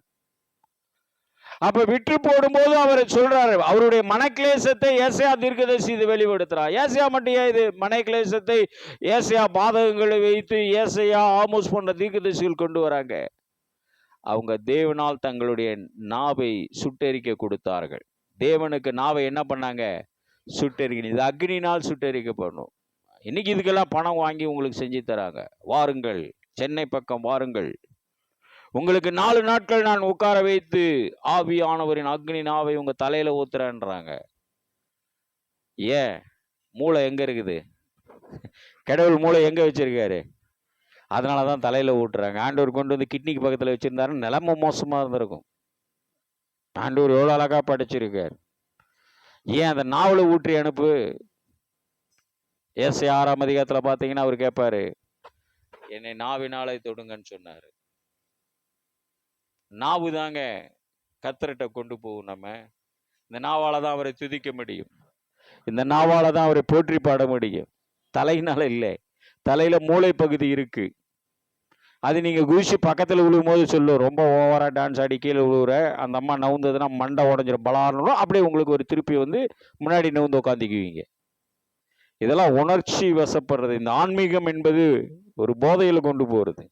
அப்ப விற்று போடும்போது அவர் சொல்றாரு, அவருடைய மனக்லேசத்தை ஏசாயா தீர்க்கதரிசி இது வெளிப்படுத்துறார். ஏசாயா மட்டும் ஏன் இது மனக்லேசத்தை ஏசாயா பாதகங்களை வைத்து ஏசாயா ஆமோஸ் போன்ற தீர்க்கதரிசிகள் கொண்டு வராங்க? அவங்க தேவனால் தங்களுடைய நாவை சுட்டெரிக்க கொடுத்தார்கள். தேவனுக்கு நாவை என்ன பண்ணாங்க? சுட்டெரிக்க. இது அக்னினால் சுட்டெரிக்கப்படணும். இன்னைக்கு இதுக்கெல்லாம் பணம் வாங்கி உங்களுக்கு செஞ்சு தராங்க. வாருங்கள், சென்னை பக்கம் வாருங்கள், உங்களுக்கு 4 நாட்கள் நான் உட்கார வைத்து ஆவியானவரின் அக்னி நாவை உங்க தலையில ஊத்துறேன்றாங்க. ஏன்? மூளை எங்க இருக்குது? கடவுள் மூளை எங்க வச்சிருக்காரு? அதனாலதான் தலையில ஊட்டுறாங்க. ஆண்டவர் கொண்டு வந்து கிட்னிக்கு பக்கத்துல வச்சிருந்தாருன்னு நிலைமை மோசமா இருந்திருக்கும். ஆண்டவர் எவ்வளவு அழகா படைச்சிருக்காரு. ஏன் அந்த நாவல ஊற்றி அனுப்பு? ஏசாயா 6ஆம் அதிகாரத்துல பாத்தீங்கன்னா அவர் கேட்பாரு, என்னை நாவினாலே தொடுங்கன்னு சொன்னாரு. நாவு தாங்க கர்த்தர்கிட்ட கொண்டு போகும். நம்ம இந்த நாவால தான் அவரை துதிக்க முடியும். இந்த நாவால தான் அவரை போற்றி பாட முடியும். தலையினால இல்லை. தலையில மூளை பகுதி இருக்கு. அது நீங்க குதிச்சு பக்கத்துல விழுகும் போது சொல்லும், ரொம்ப ஓவரா டான்ஸ் ஆடி கீழே விழுவுற, அந்த அம்மா நவுந்ததுன்னா மண்டை உடஞ்சிரும் பலாரணும். அப்படியே உங்களுக்கு ஒரு திருப்பி வந்து முன்னாடி நவுந்து உட்காந்துக்குவீங்க. இதெல்லாம் உணர்ச்சி வசப்படுறது. இந்த ஆன்மீகம் என்பது ஒரு போதையில கொண்டு போறது.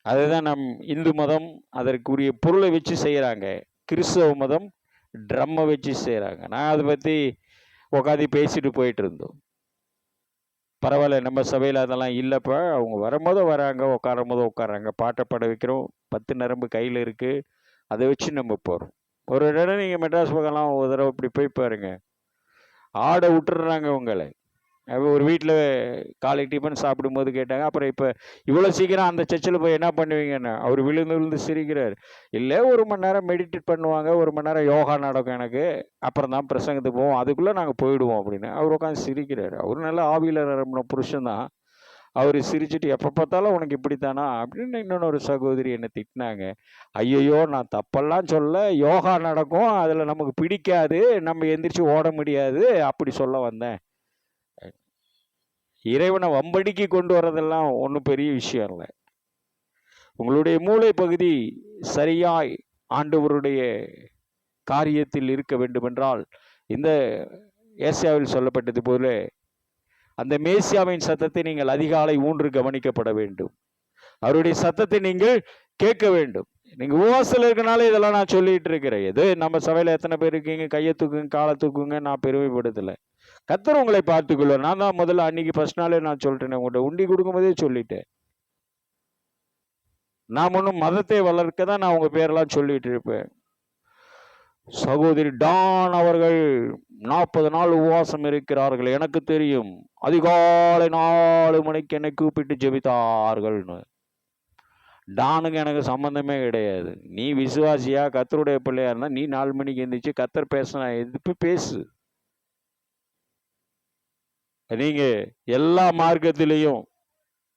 அதுதான் நம் இந்து மதம் அதற்குரிய பொருளை வச்சு செய்யறாங்க. கிறிஸ்தவ மதம் ட்ரம்மை வச்சு செய்யறாங்க. நான் அதை பத்தி உட்காந்து பேசிட்டு போயிட்டு இருந்தோம். பரவாயில்ல, நம்ம சபையில் அதெல்லாம் இல்லைப்பா. அவங்க வரும்போது வராங்க, உட்காரும் போது உட்காராங்க, பாட்டை பாட வைக்கிறோம், 10 நரம்பு கையில் இருக்குது, அதை வச்சு நம்ம போகிறோம். ஒரு இடம் நீங்கள் மெட்ராஸ் பக்கம்லாம் ஒரு தடவை இப்படி போய் பாருங்க, ஆடை விட்டுடுறாங்க உங்களை. ஒரு வீட்டில் காலை டிஃபன் சாப்பிடும்போது கேட்டாங்க, அப்புறம் இப்போ இவ்வளோ சீக்கிரம் அந்த சர்ச்சில் போய் என்ன பண்ணுவீங்கன்னு அவர் விழுந்து விழுந்து சிரிக்கிறார். இல்லை, 1 மணி நேரம் மெடிடேட் பண்ணுவாங்க, 1 மணி நேரம் யோகா நடக்கும் எனக்கு, அப்புறம் தான் பிரசங்கத்துக்கு போவோம், அதுக்குள்ளே நாங்கள் போயிடுவோம் அப்படின்னு அவர் உட்காந்து சிரிக்கிறார். அவர் நல்ல ஆவியில் நிரம்பின புருஷன் தான். அவர் சிரிச்சுட்டு எப்போ பார்த்தாலும் உனக்கு இப்படித்தானா அப்படின்னு இன்னொன்று சகோதரி என்னை திட்டினாங்க. ஐயையோ, நான் தப்பெல்லாம் சொல்ல, யோகா நடக்கும், அதில் நமக்கு பிடிக்காது, நம்ம எந்திரிச்சு ஓட முடியாது, அப்படி சொல்ல வந்தேன். இறைவனை வம்படிக்கு கொண்டு வரதெல்லாம் ஒன்றும் பெரிய விஷயம் இல்லை. உங்களுடைய மூளை பகுதி சரியாய் ஆண்டவருடைய காரியத்தில் இருக்க வேண்டும் என்றால், இந்த ஏசாயாவில் சொல்லப்பட்டது போல அந்த மேசியாவின் சத்தத்தை நீங்கள் அதிகாலை ஊன்று கவனிக்கப்பட வேண்டும். அவருடைய சத்தத்தை நீங்கள் கேட்க வேண்டும். நீங்க உபவாசத்தில் இருக்கனால இதெல்லாம் நான் சொல்லிட்டு இருக்கிறேன். எது நம்ம சபையில எத்தனை பேர் இருக்கீங்க, கையை தூக்குங்க, காலை தூக்குங்க, நான் பெருமைப்படுத்தலை. கர்த்தர் உங்களை பார்த்துக்கொள்வார். நான் தான் முதல்ல அன்னைக்கு ஃபர்ஸ்ட் நாளே நான் சொல்லிட்டேன், உங்கள்கிட்ட உண்டி கொடுக்கும் போதே சொல்லிட்டேன். நான் ஒன்றும் மதத்தை வளர்க்க தான் நான் உங்க பேரெல்லாம் சொல்லிட்டு இருப்பேன். சகோதரி டான் அவர்கள் 40 நாள் உபவாசம் இருக்கிறார்கள், எனக்கு தெரியும். அதிகாலை 4 மணிக்கு என்னை கூப்பிட்டு ஜெபித்தார்கள்னு. டானுக்கு எனக்கு சம்பந்தமே கிடையாது. நீ விசுவாசியா கர்த்தருடைய பிள்ளையா இருந்தா நீ 4 மணிக்கு எந்திரிச்சு கர்த்தர் பேசினா எதிர்ப்பு பேசு. நீங்க எல்லா மார்க்கத்திலையும்,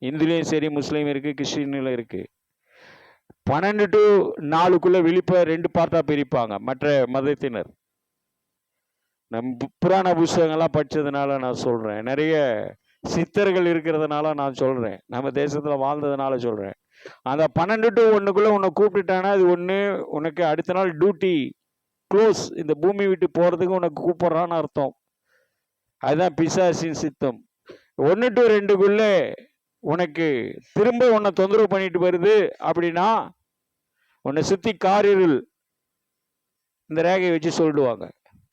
இந்துலையும் சரி, முஸ்லீம் இருக்கு, கிறிஸ்டின்ல இருக்கு, 12 to 4 விழிப்ப 2 பார்ட்டா பிரிப்பாங்க மற்ற மதத்தினர். புராண புஸ்தகங்கள்லாம் படிச்சதுனால நான் சொல்றேன், நிறைய சித்தர்கள் இருக்கிறதுனால நான் சொல்றேன், நம்ம தேசத்துல வாழ்ந்ததுனால சொல்றேன். அந்த 12 to 1 உன்னை கூப்பிட்டுட்டானா அது ஒன்று, உனக்கு அடுத்த நாள் டியூட்டி க்ளோஸ், இந்த பூமி விட்டு போறதுக்கு உனக்கு கூப்பிடுறான்னு அர்த்தம். அதுதான் பிசாசின் சித்தம். 1 to 2 உனக்கு திரும்ப உன்னை தொந்தரவு பண்ணிட்டு வருது அப்படின்னா உன்னை சுத்தி காரிருள் இந்த ரேகையை வச்சு சொல்லிடுவாங்க.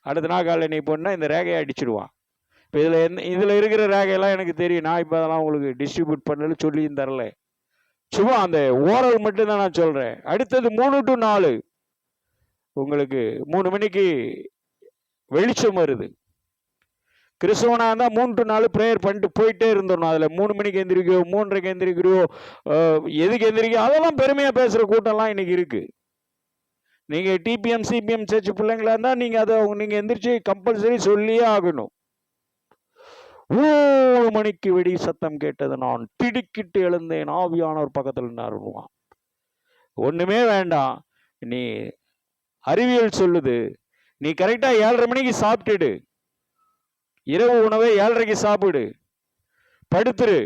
அடுத்த நாள் காலையில் நீ போனா இந்த ரேகையை அடிச்சிடுவான். இப்போ இதில் இருக்கிற ரேகையெல்லாம் எனக்கு தெரியும். நான் இப்போ அதெல்லாம் உங்களுக்கு டிஸ்ட்ரிபியூட் பண்ணல, சொல்லியும் தரல, சும்மா அந்த ஓரல் மட்டும்தான் நான் சொல்றேன். அடுத்தது 3 to 4 உங்களுக்கு 3 மணிக்கு வெளிச்சம் வருது. கிறிஸ்தவனா இருந்தால் 3 to 4 ப்ரேயர் பண்ணிட்டு போயிட்டே இருந்தோம். அதில் 3 மணிக்கு எந்திரிக்கோ, 3:30க்கு எந்திரிக்கிறோ, எதுக்கு எந்திரிக்கோ, அதெல்லாம் பெருமையாக பேசுகிற கூட்டம்லாம் இன்னைக்கு இருக்கு. நீங்கள் டிபிஎம் சிபிஎம் சர்ச் பிள்ளைங்களா இருந்தால் நீங்கள் அதை நீங்கள் எந்திரிச்சு கம்பல்சரி சொல்லியே ஆகணும். 3 மணிக்கு வெடி சத்தம் கேட்டது, நான் திடுக்கிட்டு எழுந்தேன், ஆவியானவர் பக்கத்தில் நின்றுவான். ஒன்றுமே வேண்டாம், நீ அறிவியல் சொல்லுது, நீ கரெக்டாக 7:30 மணிக்கு சாப்பிட்டுடு, இரவு உணவை 7:30க்கு சாப்பிடு, படுத்துரு.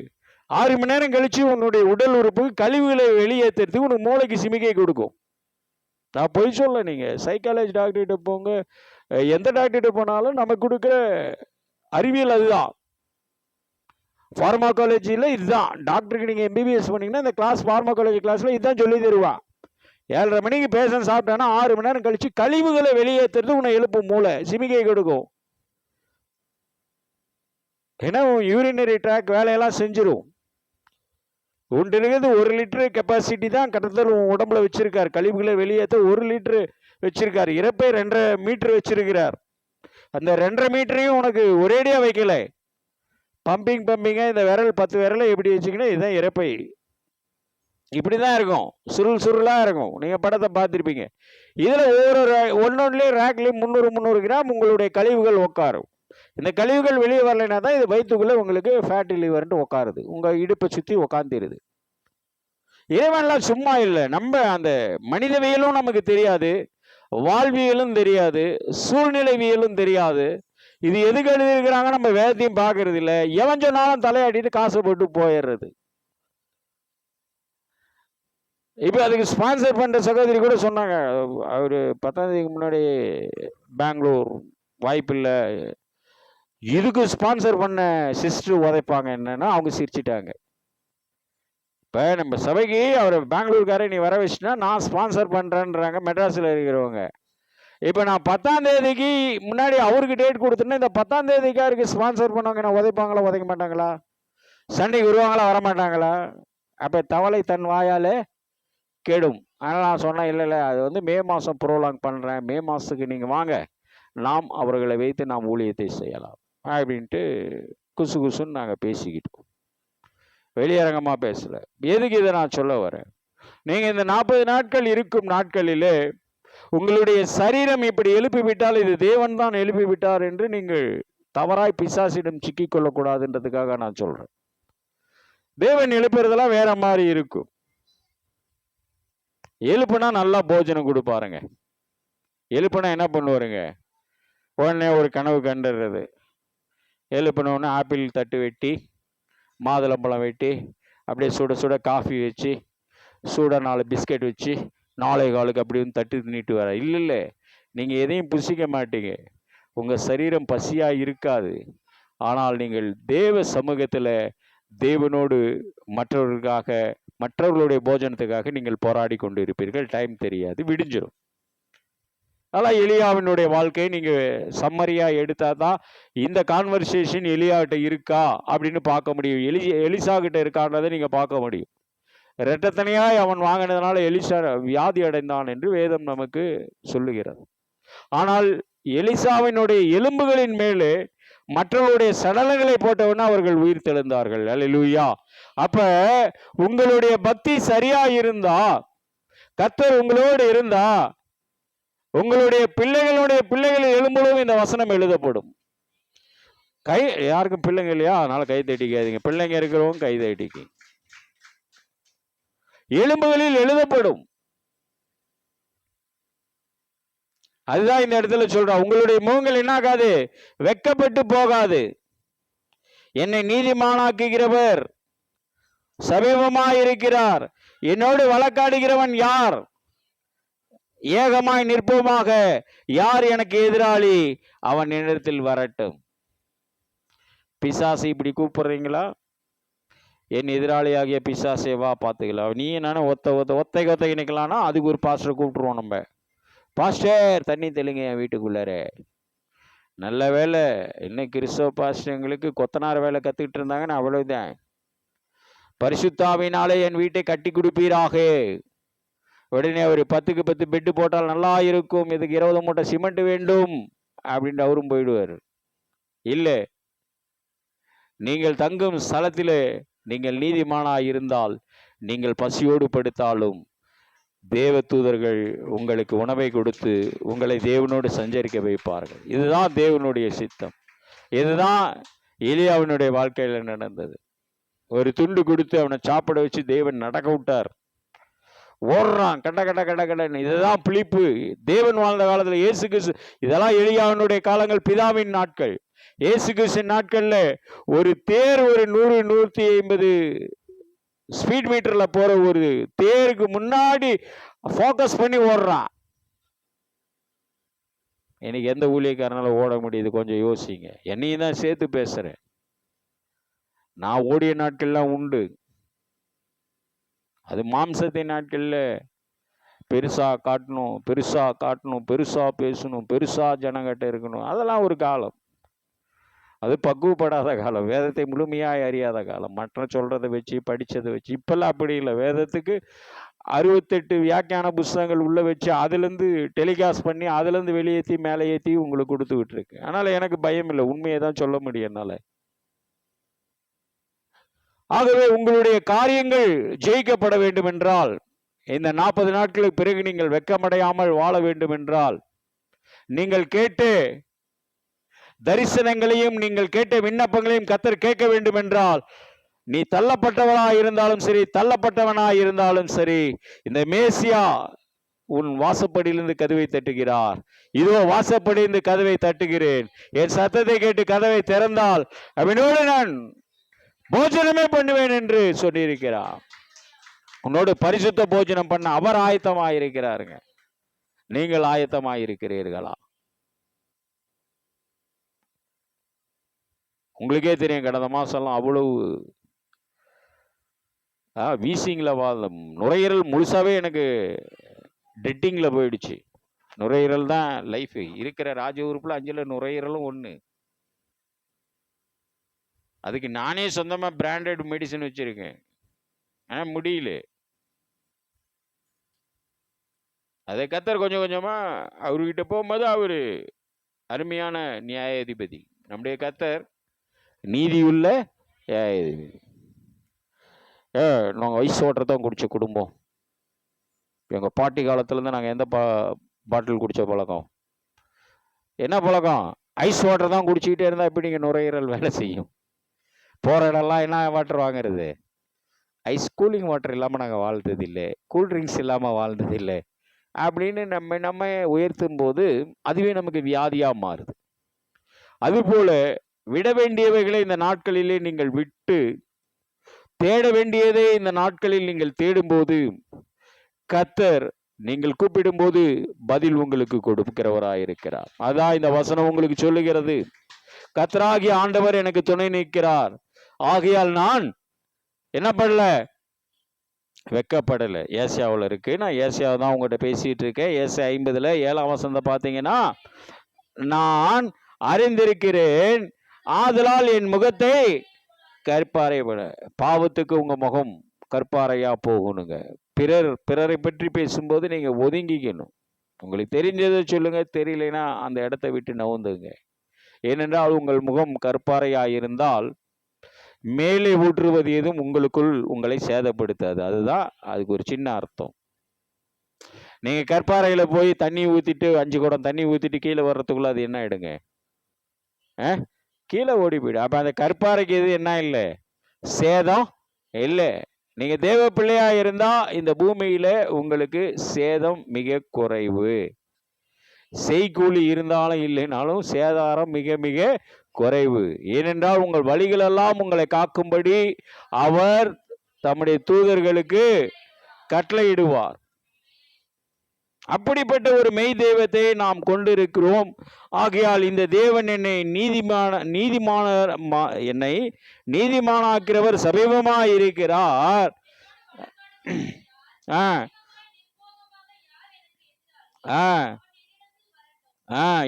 6 மணி நேரம் கழிச்சு உன்னுடைய உடல் உறுப்பு கழிவுகளை வெளியேற்றுறதுக்கு உனக்கு மூளைக்கு சிமிக்கை கொடுக்கும். நான் பொய் சொல்ல, நீங்க சைக்காலஜி டாக்டர்கிட்ட போங்க, எந்த டாக்டர்கிட்ட போனாலும் நமக்கு கொடுக்குற அறிவியல் அதுதான். ஃபார்மாகாலஜியில் இதுதான். டாக்டருக்கு நீங்கள் எம்பிபிஎஸ் பண்ணீங்கன்னா இந்த கிளாஸ் ஃபார்மாகாலஜி கிளாஸில் இதுதான் சொல்லி தருவான். 7:30 மணிக்கு பேஷண்ட் சாப்பிட்டானா 6 மணி நேரம் கழிச்சு கழிவுகளை வெளியேற்றுறது உன்னை எழுப்பும், மூளை சிமிக்கை கொடுக்கும். ஏன்னா யூரினரி ட்ராக் வேலையெல்லாம் செஞ்சிடும். ஒன்று இருக்குது 1 லிட்டரு கெப்பாசிட்டி தான் கட்டத்தில் உடம்புல வச்சிருக்கார். கழிவுகளை வெளியேற்ற 1 லிட்டரு வச்சிருக்கார். இறப்பை 2.5 மீட்டர் வச்சிருக்கிறார். அந்த 2.5 மீட்டரையும் உனக்கு ஒரேடியாக வைக்கல. பம்பிங்காக இந்த விரல் 10 விரலை எப்படி வச்சிங்கன்னா இதுதான் இறப்பை. இப்படி தான் இருக்கும், சுருளாக இருக்கும். நீங்கள் படத்தை பார்த்துருப்பீங்க. இதில் ஒவ்வொரு ஒன்னொன்னுலேயும் ரேக்லேயும் 300 கிராம் உங்களுடைய கழிவுகள் உட்காரும். இந்த கழிவுகள் வெளியே வரலைன்னா தான் இது வயிற்றுக்குள்ளே உங்களுக்கு ஃபேட்டி லிவர்ன்ட்டு உட்காருது, உங்கள் இடுப்பை சுற்றி உட்காந்துருது. இறைவன்லாம் சும்மா இல்லை. நம்ம அந்த மனிதவியலும் நமக்கு தெரியாது, வாழ்வியலும் தெரியாது, சூழ்நிலைவியலும் தெரியாது. இது எதுக்கு எழுதியிருக்கிறாங்க நம்ம வேதத்தையும் பார்க்கறது இல்லை. எவன் சொன்னாலும் தலையாட்டிட்டு காசை போட்டு போயிடுறது. இப்போ அதுக்கு ஸ்பான்சர் பண்ணுற சகோதரி கூட சொன்னாங்க, அவர் 10ஆம் தேதிக்கு முன்னாடி பெங்களூர் வாய்ப்பில்லை, இதுக்கு ஸ்பான்சர் பண்ண சிஸ்டர் உதைப்பாங்க என்னன்னா அவங்க சிரிச்சிட்டாங்க. இப்போ நம்ம சபைக்கு அவர் பெங்களூர்காரை நீ வர வச்சுன்னா நான் ஸ்பான்சர் பண்ணுறேன்றாங்க மெட்ராஸில் இருக்கிறவங்க. இப்போ நான் 10ஆம் தேதிக்கு முன்னாடி அவருக்கு டேட் கொடுத்துன்னா இந்த 10ஆம் தேதிக்காருக்கு ஸ்பான்சர் பண்ணவங்க நான் உதைப்பாங்களா உதைக்க மாட்டாங்களா? சண்டைக்கு வருவாங்களா வரமாட்டாங்களா? அப்போ தவளை தன் வாயால் கெடும். அதனால் நான் சொன்னேன், இல்லை அது வந்து மே மாதம் ப்ரோலாங் பண்ணுறேன், மே மாதத்துக்கு நீங்கள் வாங்க, நாம் அவர்களை வைத்து நாம் ஊழியத்தை செய்யலாம் அப்படின்ட்டு குசுன்னு நாங்கள் பேசிக்கிட்டோம். வெளியரங்கமாக பேசலை. எதுக்கு இதை நான் சொல்ல வரேன், நீங்கள் இந்த 40 நாட்கள் இருக்கும் நாட்களிலே உங்களுடைய சரீரம் இப்படி எழுப்பி விட்டால் இது தேவன் தான் எழுப்பி விட்டார் என்று நீங்கள் தவறாய் பிசாசிடம் சிக்கிக்கொள்ளக்கூடாதுன்றதுக்காக நான் சொல்கிறேன். தேவன் எழுப்புறதெல்லாம் வேற மாதிரி இருக்கும். எழுப்புனா நல்லா போஜனம் கொடுப்பாருங்க. எழுப்புனா என்ன பண்ணுவாருங்க, உடனே ஒரு கனவு கண்டுறது. எழுப்பினோடனே ஆப்பிள் தட்டு வெட்டி மாதுளம்பழம் வெட்டி அப்படியே சுட காஃபி வச்சு சூட 4 பிஸ்கெட் வச்சு 4:15 அப்படி வந்து தட்டு நீட்டு வர. இல்லை, நீங்கள் எதையும் புசிக்க மாட்டீங்க, உங்கள் சரீரம் பசியாக இருக்காது. ஆனால் நீங்கள் தேவ சமூகத்தில் தேவனோடு மற்றவர்களுடைய போஜனத்துக்காக நீங்கள் போராடி கொண்டு இருப்பீர்கள். டைம் தெரியாது, விடிஞ்சிடும். அதெல்லாம் எலியாவினுடைய வாழ்க்கையை நீங்கள் சம்மரியாக எடுத்தால் தான் இந்த கான்வர்சேஷன் எலியாகிட்ட இருக்கா அப்படின்னு பார்க்க முடியும். எலிசா கிட்ட இருக்கான்றதை நீங்கள் பார்க்க முடியும். இரட்டத்தனையாய் அவன் வாங்கினதுனால எலிசா வியாதி அடைந்தான் என்று வேதம் நமக்கு சொல்லுகிறது. ஆனால் எலிசாவினுடைய எலும்புகளின் மேலே மற்றவருடைய சடலங்களை போட்டவன அவர்கள் உயிர் தெழுந்தார்கள். அல்லேலூயா. அப்ப உங்களுடைய பக்தி சரியா இருந்தா, கர்த்தர் உங்களோடு இருந்தா, உங்களுடைய பிள்ளைகள் எலும்புகளும் இந்த வசனம் எழுதப்படும். யாருக்கும் பிள்ளைங்க இல்லையா, அதனால கை தட்டிக்காதீங்க. பிள்ளைங்க இருக்கிறவங்க கை தட்டிக்கு. எலும்புகளில் எழுதப்படும். அதுதான் இந்த இடத்துல சொல்றோம், உங்களுடைய முகங்கள் என்னாகாது, வெக்கப்பட்டு போகாது. என்னை நீதிமானாக்குகிறவர் சமீபமாயிருக்கிறார், என்னோடு வழக்காடுகிறவன் யார், ஏகமாய் நிற்போமாக, யார் எனக்கு எதிராளி, அவன் என்னிடத்தில் வரட்டும். பிசாசை இப்படி கூப்பிடுறீங்களா? என் எதிராளியாகிய பிசாசை வா பார்த்துக்கலாம். நீ என்னன்னா ஒத்தை நிற்கலான்னா அதுக்கு ஒரு பாஸ்டரை கூப்பிட்டுருவோம் நம்ம. பாஸ்டர் தண்ணி தெளிங்க என் வீட்டுக்குள்ளார. நல்ல வேலை இன்னும் கிறிஸ்தவ பாஸ்டர்களுக்கு கொத்தனார் வேலை கற்றுக்கிட்டு இருந்தாங்கன்னு அவ்வளவுதான். பரிசுத்தாவினாலே என் வீட்டை கட்டி கொடுப்பீராக. உடனே ஒரு 10க்கு 10 பெட்டு போட்டால் நல்லா இருக்கும், இதுக்கு 20 மூட்டை சிமெண்ட் வேண்டும் அப்படின்ட்டு அவரும் போயிடுவார். இல்லை, நீங்கள் தங்கும் ஸ்தலத்திலே நீங்கள் நீதிமானாய் இருந்தால், நீங்கள் பசியோடு படுத்தாலும் தேவ தூதர்கள் உங்களுக்கு உணவை கொடுத்து உங்களை தேவனோடு சஞ்சரிக்க வைப்பார்கள். இதுதான் தேவனுடைய சித்தம். இதுதான் எலியாவினுடைய வாழ்க்கையில் நடந்தது. ஒரு துண்டு கொடுத்து அவனை சாப்பிட வச்சு தேவன் நடக்க விட்டார். ஓடுறான் கட. இதுதான் பிலிப்பு. தேவன் வாழ்ந்த காலத்தில் இயேசு கிறிஸ்து, இதெல்லாம் எலியாவினுடைய காலங்கள், பிதாவின் நாட்கள். இயேசு கிறிஸ்து நாட்கள்ல ஒரு தேர் ஒரு 100-150 ஸ்பீட் மீட்டர்ல போற ஒரு தேருக்கு முன்னாடி போக்கஸ் பண்ணி ஓடுறான். எனக்கு எந்த ஊழியக்காரனால ஓட முடியுது? கொஞ்சம் யோசிங்க. என்னையும் தான் சேர்த்து பேசுறேன். நான் ஓடிய நாட்கள்லாம் உண்டு. அது மாம்சத்தின் நாட்கள்ல பெருசா காட்டணும், பெருசா பேசணும், பெருசா ஜனங்கிட்ட இருக்கணும், அதெல்லாம் ஒரு காலம். அது பக்குவப்படாத காலம், வேதத்தை முழுமையாக அறியாத காலம், மற்ற சொல்றதை வச்சு படிச்சதை வச்சு. இப்பெல்லாம் அப்படி இல்லை. வேதத்துக்கு 68 வியாக்கியான புஸ்தகங்கள் உள்ள வச்சு அதுலேருந்து டெலிகாஸ்ட் பண்ணி அதுலேருந்து வெளியேற்றி மேலே ஏற்றி உங்களுக்கு கொடுத்து விட்டுருக்கு. அதனால் எனக்கு பயம் இல்லை, உண்மையை தான் சொல்ல முடியும் என்னால். ஆகவே உங்களுடைய காரியங்கள் ஜெயிக்கப்பட வேண்டும் என்றால், இந்த 40 நாட்களுக்கு பிறகு நீங்கள் வெட்கமடையாமல் வாழ வேண்டும் என்றால், நீங்கள் கேட்டு தரிசனங்களையும் நீங்கள் கேட்ட விண்ணப்பங்களையும் கர்த்தர் கேட்க வேண்டும் என்றால், நீ தள்ளப்பட்டவனாய் இருந்தாலும் சரி, தள்ளப்பட்டவனாய் இருந்தாலும் சரி, இந்த மேசியா உன் வாசப்படியிலிருந்து கதவை தட்டுகிறார். இதோ வாசப்படியிலிருந்து கதவை தட்டுகிறேன், என் சத்தத்தை கேட்டு கதவை திறந்தால் அவனோடு நான் போஜனமே பண்ணுவேன் என்று சொல்லியிருக்கிறார். உன்னோடு பரிசுத்த போஜனம் பண்ண அவர் ஆயத்தமாயிருக்கிறாருங்க. நீங்கள் ஆயத்தமாயிருக்கிறீர்களா? உங்களுக்கே தெரியும், கடந்த மாசம்லாம் அவ்வளவு வீசிங்ல வாழ்ந்த நுரையீரல் முழுசாவே எனக்கு டெட்டிங்ல போயிடுச்சு. நுரையீரல் தான் லைஃப். இருக்கிற ராஜ உறுப்புல 5ல் நுரையீரலும் ஒன்று. அதுக்கு நானே சொந்தமா பிராண்டட் மெடிசன் வச்சிருக்கேன், ஆனா முடியல. அதை கர்த்தர் கொஞ்சம் கொஞ்சமா அவர்கிட்ட போகும்போது, அவரு அருமையான நியாயாதிபதி. நம்முடைய கர்த்தர் நீதியுள்ள நியாயாதிபதி. நாங்கள் ஐஸ் வாட்டர் தான் குடிச்ச குடும்பம். எங்கள் பாட்டி காலத்துலேருந்து நாங்கள் எந்த பாட்டில் குடித்த பழக்கம்? என்ன பழக்கம்? ஐஸ் வாட்டர் தான் குடிச்சிக்கிட்டே இருந்தால் எப்படி நீங்கள் நுரையீரல் வேலை செய்யும்? போகிற இடம்லாம் என்ன வாட்டர் வாங்குறது? ஐஸ் கூலிங் வாட்டர் இல்லாமல் நாங்கள் வாழ்ந்ததில்லை, கூல்ட்ரிங்க்ஸ் இல்லாமல் வாழ்ந்ததில்லை அப்படின்னு நம்ம உயர்த்தும் போது அதுவே நமக்கு வியாதியாக மாறுது. அதுபோல விட வேண்டியவைகளை இந்த நாட்களிலே நீங்கள் விட்டு தேட வேண்டியதை இந்த நாட்களில் நீங்கள் தேடும்போது, கர்த்தர் நீங்கள் கூப்பிடும்போது பதில் உங்களுக்கு கொடுக்கிறவராயிருக்கிறார். அதான் இந்த வசனம் உங்களுக்கு சொல்லுகிறது. கர்த்தராகிய ஆண்டவர் எனக்கு துணை நிற்கிறார், ஆகையால் நான் என்ன பண்ணல? வெக்கப்படலை. ஏசியாவில் இருக்கு. நான் ஏசியாவை தான் உங்கள்கிட்ட பேசிட்டு இருக்கேன். ஏசியா 50ல் 7ஆம் வசனத்தை பார்த்தீங்கன்னா, நான் அறிந்திருக்கிறேன், ஆதலால் என் முகத்தை கற்பாறை விட. பாவத்துக்கு உங்க முகம் கற்பாறையா போகணுங்க. பிறரை பற்றி பேசும்போது நீங்க ஒதுங்கிக்கணும். உங்களுக்கு தெரிஞ்சதை சொல்லுங்க, தெரியலைன்னா அந்த இடத்தை விட்டு நவுந்துங்க. ஏனென்றால் உங்கள் முகம் கற்பாறையா இருந்தால் மேலே ஊற்றுவது எதுவும் உங்களுக்குள் உங்களை சேதப்படுத்தாது. அதுதான் அதுக்கு ஒரு சின்ன அர்த்தம். நீங்க கற்பாறையில போய் தண்ணி ஊத்திட்டு 5 குடம் தண்ணி ஊத்திட்டு கீழே வர்றதுக்குள்ள அது என்ன ஆயிடுங்க? கீழே ஓடி போயிடும். அப்ப அந்த கற்பாறைக்கு எது என்ன இல்லை? சேதம் இல்லை. நீங்க தேவ பிள்ளையா இருந்தா இந்த பூமியில உங்களுக்கு சேதம் மிக குறைவு. செய்கூலி இருந்தாலும் இல்லைனாலும் சேதாரம் மிக மிக குறைவு. ஏனென்றால் உங்கள் வழிகளெல்லாம் உங்களை காக்கும்படி அவர் தம்முடைய தூதர்களுக்கு கட்டளையிடுவார். அப்படிப்பட்ட ஒரு மெய் தெய்வத்தை நாம் கொண்டிருக்கிறோம். ஆகையால் இந்த தேவன் என்னை என்னை நீதிமானாக்கிறவர் சமீபமாக இருக்கிறார்.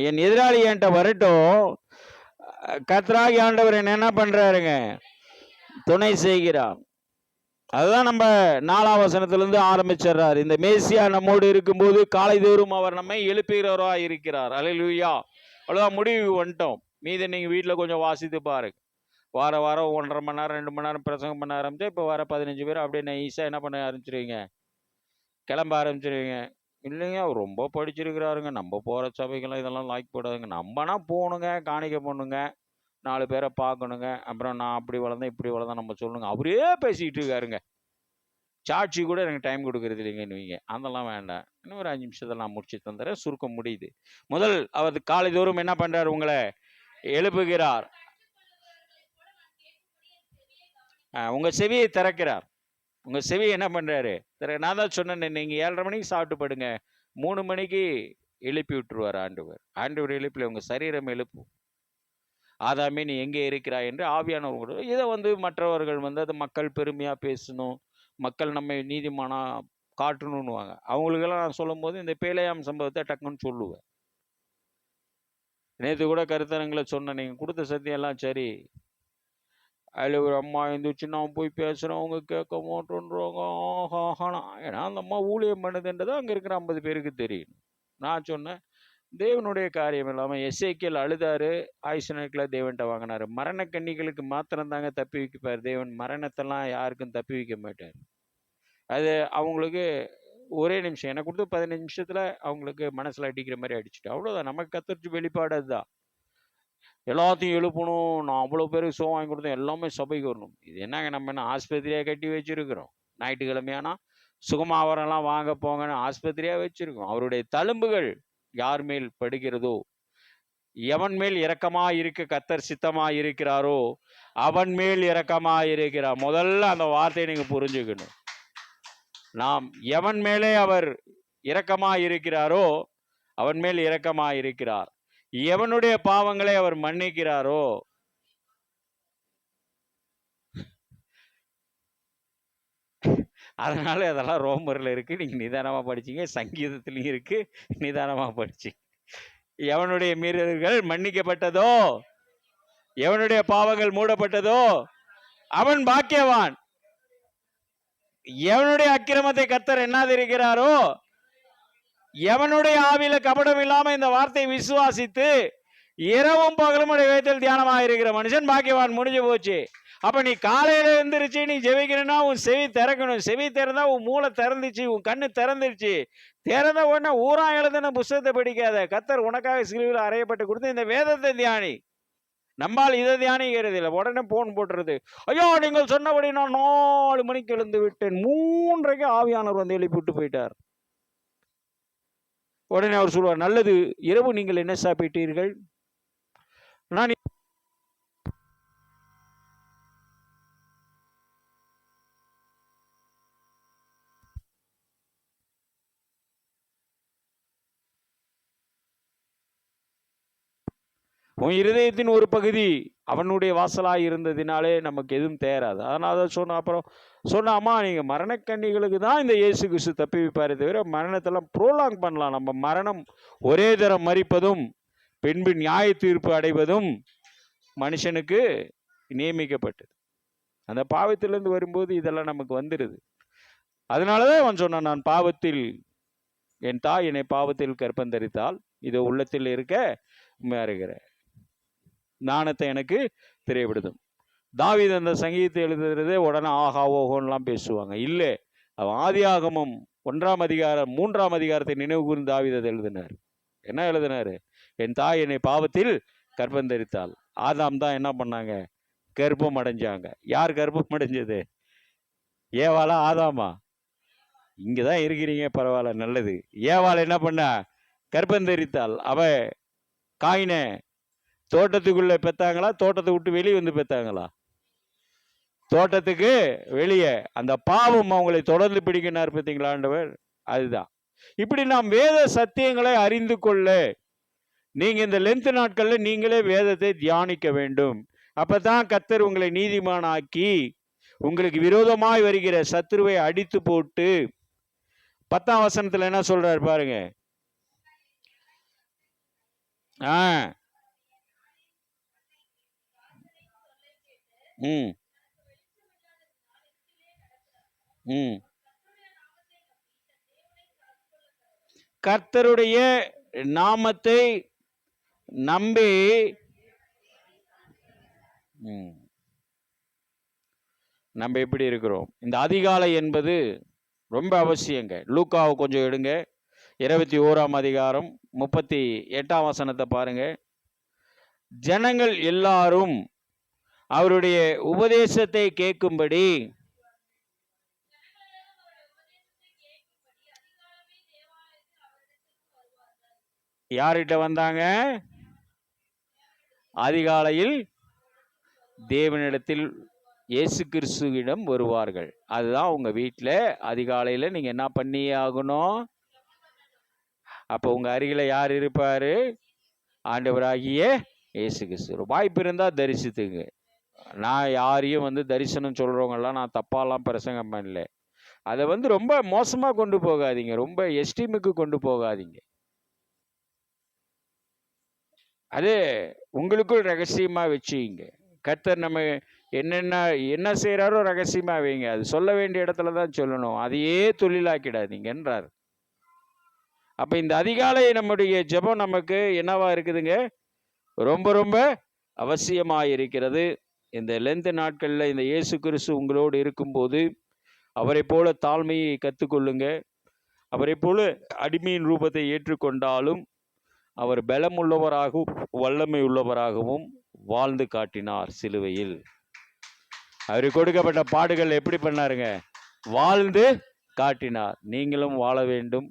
என் எதிராளி என்கிட்ட வரட்டும், கர்த்தராகிய ஆண்டவர் என்ன பண்றாருங்க? துணை செய்கிறார். அதுதான் நம்ம 4ஆம் வசனத்திலிருந்து ஆரம்பிச்சிடறாரு. இந்த மேசியா நம்மோடு இருக்கும்போது காலைதோறும் அவர் நம்மை எழுப்புகிறவரா இருக்கிறார். அல்லேலூயா. அவ்வளோதான், முடிவு வந்துட்டோம். மீது நீங்கள் வீட்டில் கொஞ்சம் வாசித்து பாருங்க. வாரம் 1.5 மணி நேரம் 2 மணி நேரம் பிரசங்கம் பண்ண ஆரம்பிச்சு இப்போ வர 15 பேர் அப்படியே நைஸாக என்ன பண்ண ஆரம்பிச்சிருவீங்க? கிளம்ப ஆரம்பிச்சிருவீங்க. இல்லைங்க அவர் ரொம்ப படிச்சிருக்கிறாருங்க, நம்ம போகிற சபைக்கெல்லாம் இதெல்லாம் லாய்க் போடாதுங்க, நம்மனா போகணுங்க, காணிக்க பண்ணுங்க, 4 பேரை பார்க்கணுங்க, அப்புறம் நான் அப்படி வளர்ந்தேன் இப்படி வளர்ந்தேன் நம்ம சொல்லுங்க. அவரே பேசிக்கிட்டு இருக்காருங்க, சாட்சி கூட எனக்கு டைம் கொடுக்கறது இல்லைங்கன்னுவீங்க. அதெல்லாம் வேண்டாம், இன்னும் ஒரு 5 நிமிஷத்தில் நான் முடிச்சு தந்துடுறேன், சுருக்கம் முடியுது. முதல் அவர் காலைதோறும் என்ன பண்ணுறார்? உங்களை எழுப்புகிறார், உங்கள் செவியை திறக்கிறார். உங்கள் செவியை என்ன பண்ணுறாரு? நான் தான் சொன்னேன், நீங்கள் 7:30 மணிக்கு சாப்பிட்டு படுங்க, 3 மணிக்கு எழுப்பி விட்டுருவார் ஆண்டவர். ஆண்டவர் எழுப்பில் உங்கள் சரீரம் எழுப்பும். ஆதாமே நீ எங்கே இருக்கிறாய் என்று ஆவியானவர். இதை மற்றவர்கள் அது மக்கள் பெருமையாக பேசணும், மக்கள் நம்ம நீதிமானா காட்டணும்னுவாங்க. அவங்களுக்கெல்லாம் நான் சொல்லும் போது இந்த பேலையாம் சம்பவத்தை டக்குன்னு சொல்லுவேன். நேற்று கூட கருத்தரங்களை சொன்னேன், நீங்கள் கொடுத்த சத்தியம் எல்லாம் சரி. அதில் ஒரு அம்மா இருந்துச்சு, நான் போய் பேசுகிறேன், அவங்க கேட்க மாட்டோன்றாங்க, ஆஹானா. ஏன்னா அந்த அம்மா ஊழியம் பண்ணுதுன்றது அங்கே இருக்கிற 50 பேருக்கு தெரியும். நான் சொன்னேன், தேவனுடைய காரியம் இல்லாமல் எஸ்ஐக்கியல் அழுதாரு, ஆயுசு நாட்களில் தேவன்கிட்ட வாங்கினார். மரண கன்னிகளுக்கு மாத்திரம்தாங்க தப்பி வைக்கப்பார் தேவன், மரணத்தெல்லாம் யாருக்கும் தப்பி வைக்க மாட்டார். அது அவங்களுக்கு ஒரே நிமிஷம், எனக்கு கொடுத்து 15 நிமிஷத்தில் அவங்களுக்கு மனசில் அடிக்கிற மாதிரி அடிச்சுட்டு, அவ்வளோதான். நமக்கு கத்தரிச்சு வெளிப்பாடு அதுதான். எல்லாத்தையும் எழுப்பணும், நான் அவ்வளோ பேருக்கு சோ வாங்கி கொடுத்தேன், எல்லாமே சபைக்கு வரணும். இது என்னங்க, நம்ம என்ன ஆஸ்பத்திரியாக கட்டி வச்சுருக்கிறோம்? ஞாயிற்றுக்கிழமையானா சுகமாவரெல்லாம் வாங்க போங்கன்னு ஆஸ்பத்திரியாக வச்சுருக்கோம். அவருடைய தழும்புகள் யார் மேல் படுகிறதோ, எவன் மேல் இரக்கமாக இருக்க கத்தர் சித்தமாக இருக்கிறாரோ அவன் மேல் இரக்கமாக இருக்கிறார். முதல்ல அந்த வார்த்தையை நீங்கள் புரிஞ்சுக்கணும். நாம் எவன் மேலே அவர் இரக்கமாக இருக்கிறாரோ அவன் மேல் இரக்கமாக இருக்கிறார். எவனுடைய பாவங்களை அவர் மன்னிக்கிறாரோ, அதனால அதெல்லாம் ரோமரில் இருக்கு, நீங்க நிதானமா படிச்சீங்க. சங்கீதத்திலையும் இருக்கு, நிதானமா படிச்சீங்க. எவனுடைய மீறல்கள் மன்னிக்கப்பட்டதோ, எவனுடைய பாவங்கள் மூடப்பட்டதோ அவன் பாக்கியவான். எவனுடைய அக்கிரமத்தை கர்த்தர் எண்ணாதிருக்கிறாரோ, எவனுடைய ஆவியில கபடம் இல்லாம இந்த வார்த்தையை விசுவாசித்து இரவும் பகலும் வேதத்தில் தியானமாக இருக்கிற மனுஷன் பாக்கியவான். முடிஞ்சு போச்சு. அப்ப நீ காலையில எழுந்திருச்சு நீ ஜெபிக்கணும்னா உன் செவி திறக்கணும். செவி திறந்தா உன் மூளை திறந்துச்சு, உன் கண்ணு திறந்துருச்சு. திறந்த உடனே ஊரா எழுதுன புஸ்தகத்தை படிக்காத. கர்த்தர் உனக்காக சிலுவையில் அறையப்பட்டு கொடுத்து இந்த வேதத்தை தியானி. நம்மால் இதை தியானிக்கிறது இல்லை, உடனே போன் போட்டுறது. ஐயோ நீங்கள் சொன்னபடி நான் 4 மணிக்கு எழுந்து விட்டேன், 3:30க்கு ஆவியானவர் வந்து எழுப்பி விட்டு போயிட்டார். உடனே அவர் சொல்லுவார், நல்லது, இரவு நீங்கள் என்ன சாப்பிட்டீர்கள்? நான் உன் இருதயத்தின் ஒரு பகுதி அவனுடைய வாசலாக இருந்ததினாலே நமக்கு எதுவும் தேராது. அதனால தான் சொன்ன. அப்புறம் சொன்ன, அம்மா நீங்கள் மரணக்கண்ணிகளுக்கு தான் இந்த இயேசு கிறிஸ்து தப்பி வைப்பாரே தவிர மரணத்தெல்லாம் ப்ரோலாங் பண்ணலாம். நம்ம மரணம் ஒரே தரம் மரிப்பதும் பின்பு நியாய தீர்ப்பு அடைவதும் மனுஷனுக்கு நியமிக்கப்பட்டது. அந்த பாவத்திலிருந்து வரும்போது இதெல்லாம் நமக்கு வந்துடுது. அதனாலதான் அவன் சொன்னான், நான் பாவத்தில், என் தாய் என்னை பாவத்தில் கற்பந்தரித்தால் இதோ உள்ளத்தில் இருக்க உண்மையாருகிற ஞானத்தை எனக்கு தெரியப்படுத்தும். தாவீது அந்த சங்கீதத்தை எழுதுறதே உடனே ஆஹா ஓஹோன்லாம் பேசுவாங்க. இல்லை, அவன் ஆதியாகமம் 1ஆம் அதிகாரம் 3ஆம் அதிகாரத்தை நினைவு கூர்ந்து தாவீது எழுதினார். என்ன எழுதினாரு? என் தாய் என்னை பாவத்தில் கற்பந்தரித்தாள். ஆதாம் தான் என்ன பண்ணாங்க? கர்ப்பம் அடைஞ்சாங்க. யார் கர்ப்பம் அடைஞ்சது? ஏவாளா ஆதாமா? இங்கதான் இருக்கிறீங்க, பரவாயில்ல, நல்லது. ஏவாள் என்ன பண்ண? கர்ப்பந்தரித்தாள். அவ காயின தோட்டத்துக்குள்ள பெத்தாங்களா, தோட்டத்தை விட்டு வெளியே வந்து பெத்தாங்களா? தோட்டத்துக்கு வெளியே. அந்த பாவம் அவங்களை தொடர்ந்து பிடிக்கினார், பார்த்தீங்களா ஆண்டவர்? அதுதான். இப்படி நாம் வேத சத்தியங்களை அறிந்து கொள்ள நீங்க இந்த லென்த் நாட்கள்ல நீங்களே வேதத்தை தியானிக்க வேண்டும். அப்பதான் கர்த்தர் உங்களை நீதிமானாக்கி உங்களுக்கு விரோதமாய் வருகிற சத்துருவை அடித்து போட்டு 10ஆம் வசனத்துல என்ன சொல்றாரு பாருங்க. கர்த்தருடைய நாமத்தை நம்பி நம்ம எப்படி இருக்கிறோம்? இந்த அதிகாலை என்பது ரொம்ப அவசியங்க. லூக்காவை கொஞ்சம் எடுங்க, 21ஆம் அதிகாரம் 38ஆம் வசனத்தை பாருங்க. ஜனங்கள் எல்லாரும் அவருடைய உபதேசத்தை கேட்கும்படி யார்கிட்ட வந்தாங்க? அதிகாலையில் தேவனிடத்தில் இயேசு கிறிஸ்துவிடம் வருவார்கள். அதுதான் உங்க வீட்டில் அதிகாலையில் நீங்க என்ன பண்ணியே ஆகணும். அப்போ உங்க அருகில யார் இருப்பாரு? ஆண்டவராகிய இயேசு கிறிஸ்து. வாய்ப்பு இருந்தால் தரிசித்துங்க. நான் யாரையும் தரிசனம் சொல்றவங்கெல்லாம் நான் தப்பாலாம் பிரசங்கம் பண்ணல. அதை ரொம்ப மோசமாக கொண்டு போகாதீங்க, ரொம்ப எஸ்டீமுக்கு கொண்டு போகாதீங்க. அது உங்களுக்குள் ரகசியமா வச்சுங்க. கர்த்தர் நம்ம என்ன செய்கிறாரோ ரகசியமா வைங்க. அது சொல்ல வேண்டிய இடத்துல தான் சொல்லணும். அதையே தொழிலாக்கிடாதீங்கன்றார். அப்ப இந்த அதிகாலை நம்முடைய ஜெபம் நமக்கு என்னவா இருக்குதுங்க? ரொம்ப ரொம்ப அவசியமா இருக்கிறது. இந்த லெந்த் நாட்கள்ல இந்த இயேசு கிறிஸ்து உங்களோடு இருக்கும்போது அவரைப் போல தாழ்மையை கற்றுக்கொள்ளுங்க. அவரைப் போல அடிமையின் ரூபத்தை ஏற்றுக்கொண்டாலும் அவர் பலமுள்ளவராகவும் வல்லமை உள்ளவராகவும் வாழ்ந்து காட்டினார் சிலுவையில். அவருக்கு கொடுக்கப்பட்ட பாடுகள் எப்படி பண்ணாருங்க? வாழ்ந்து காட்டினார். நீங்களும் வாழ வேண்டும்.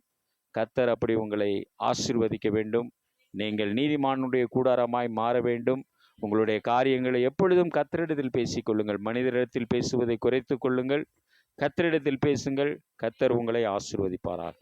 கர்த்தர் அப்படி உங்களை ஆசீர்வதிக்க வேண்டும். நீங்கள் நீதிமானுடைய கூடாரமாய் மாற வேண்டும். உங்களுடைய காரியங்களை எப்பொழுதும் கர்த்தரிடத்தில் பேசிக்கொள்ளுங்கள். மனிதரிடத்தில் பேசுவதை குறைத்து கொள்ளுங்கள். கர்த்தரிடத்தில் பேசுங்கள். கர்த்தர் உங்களை ஆசீர்வதிப்பாராக.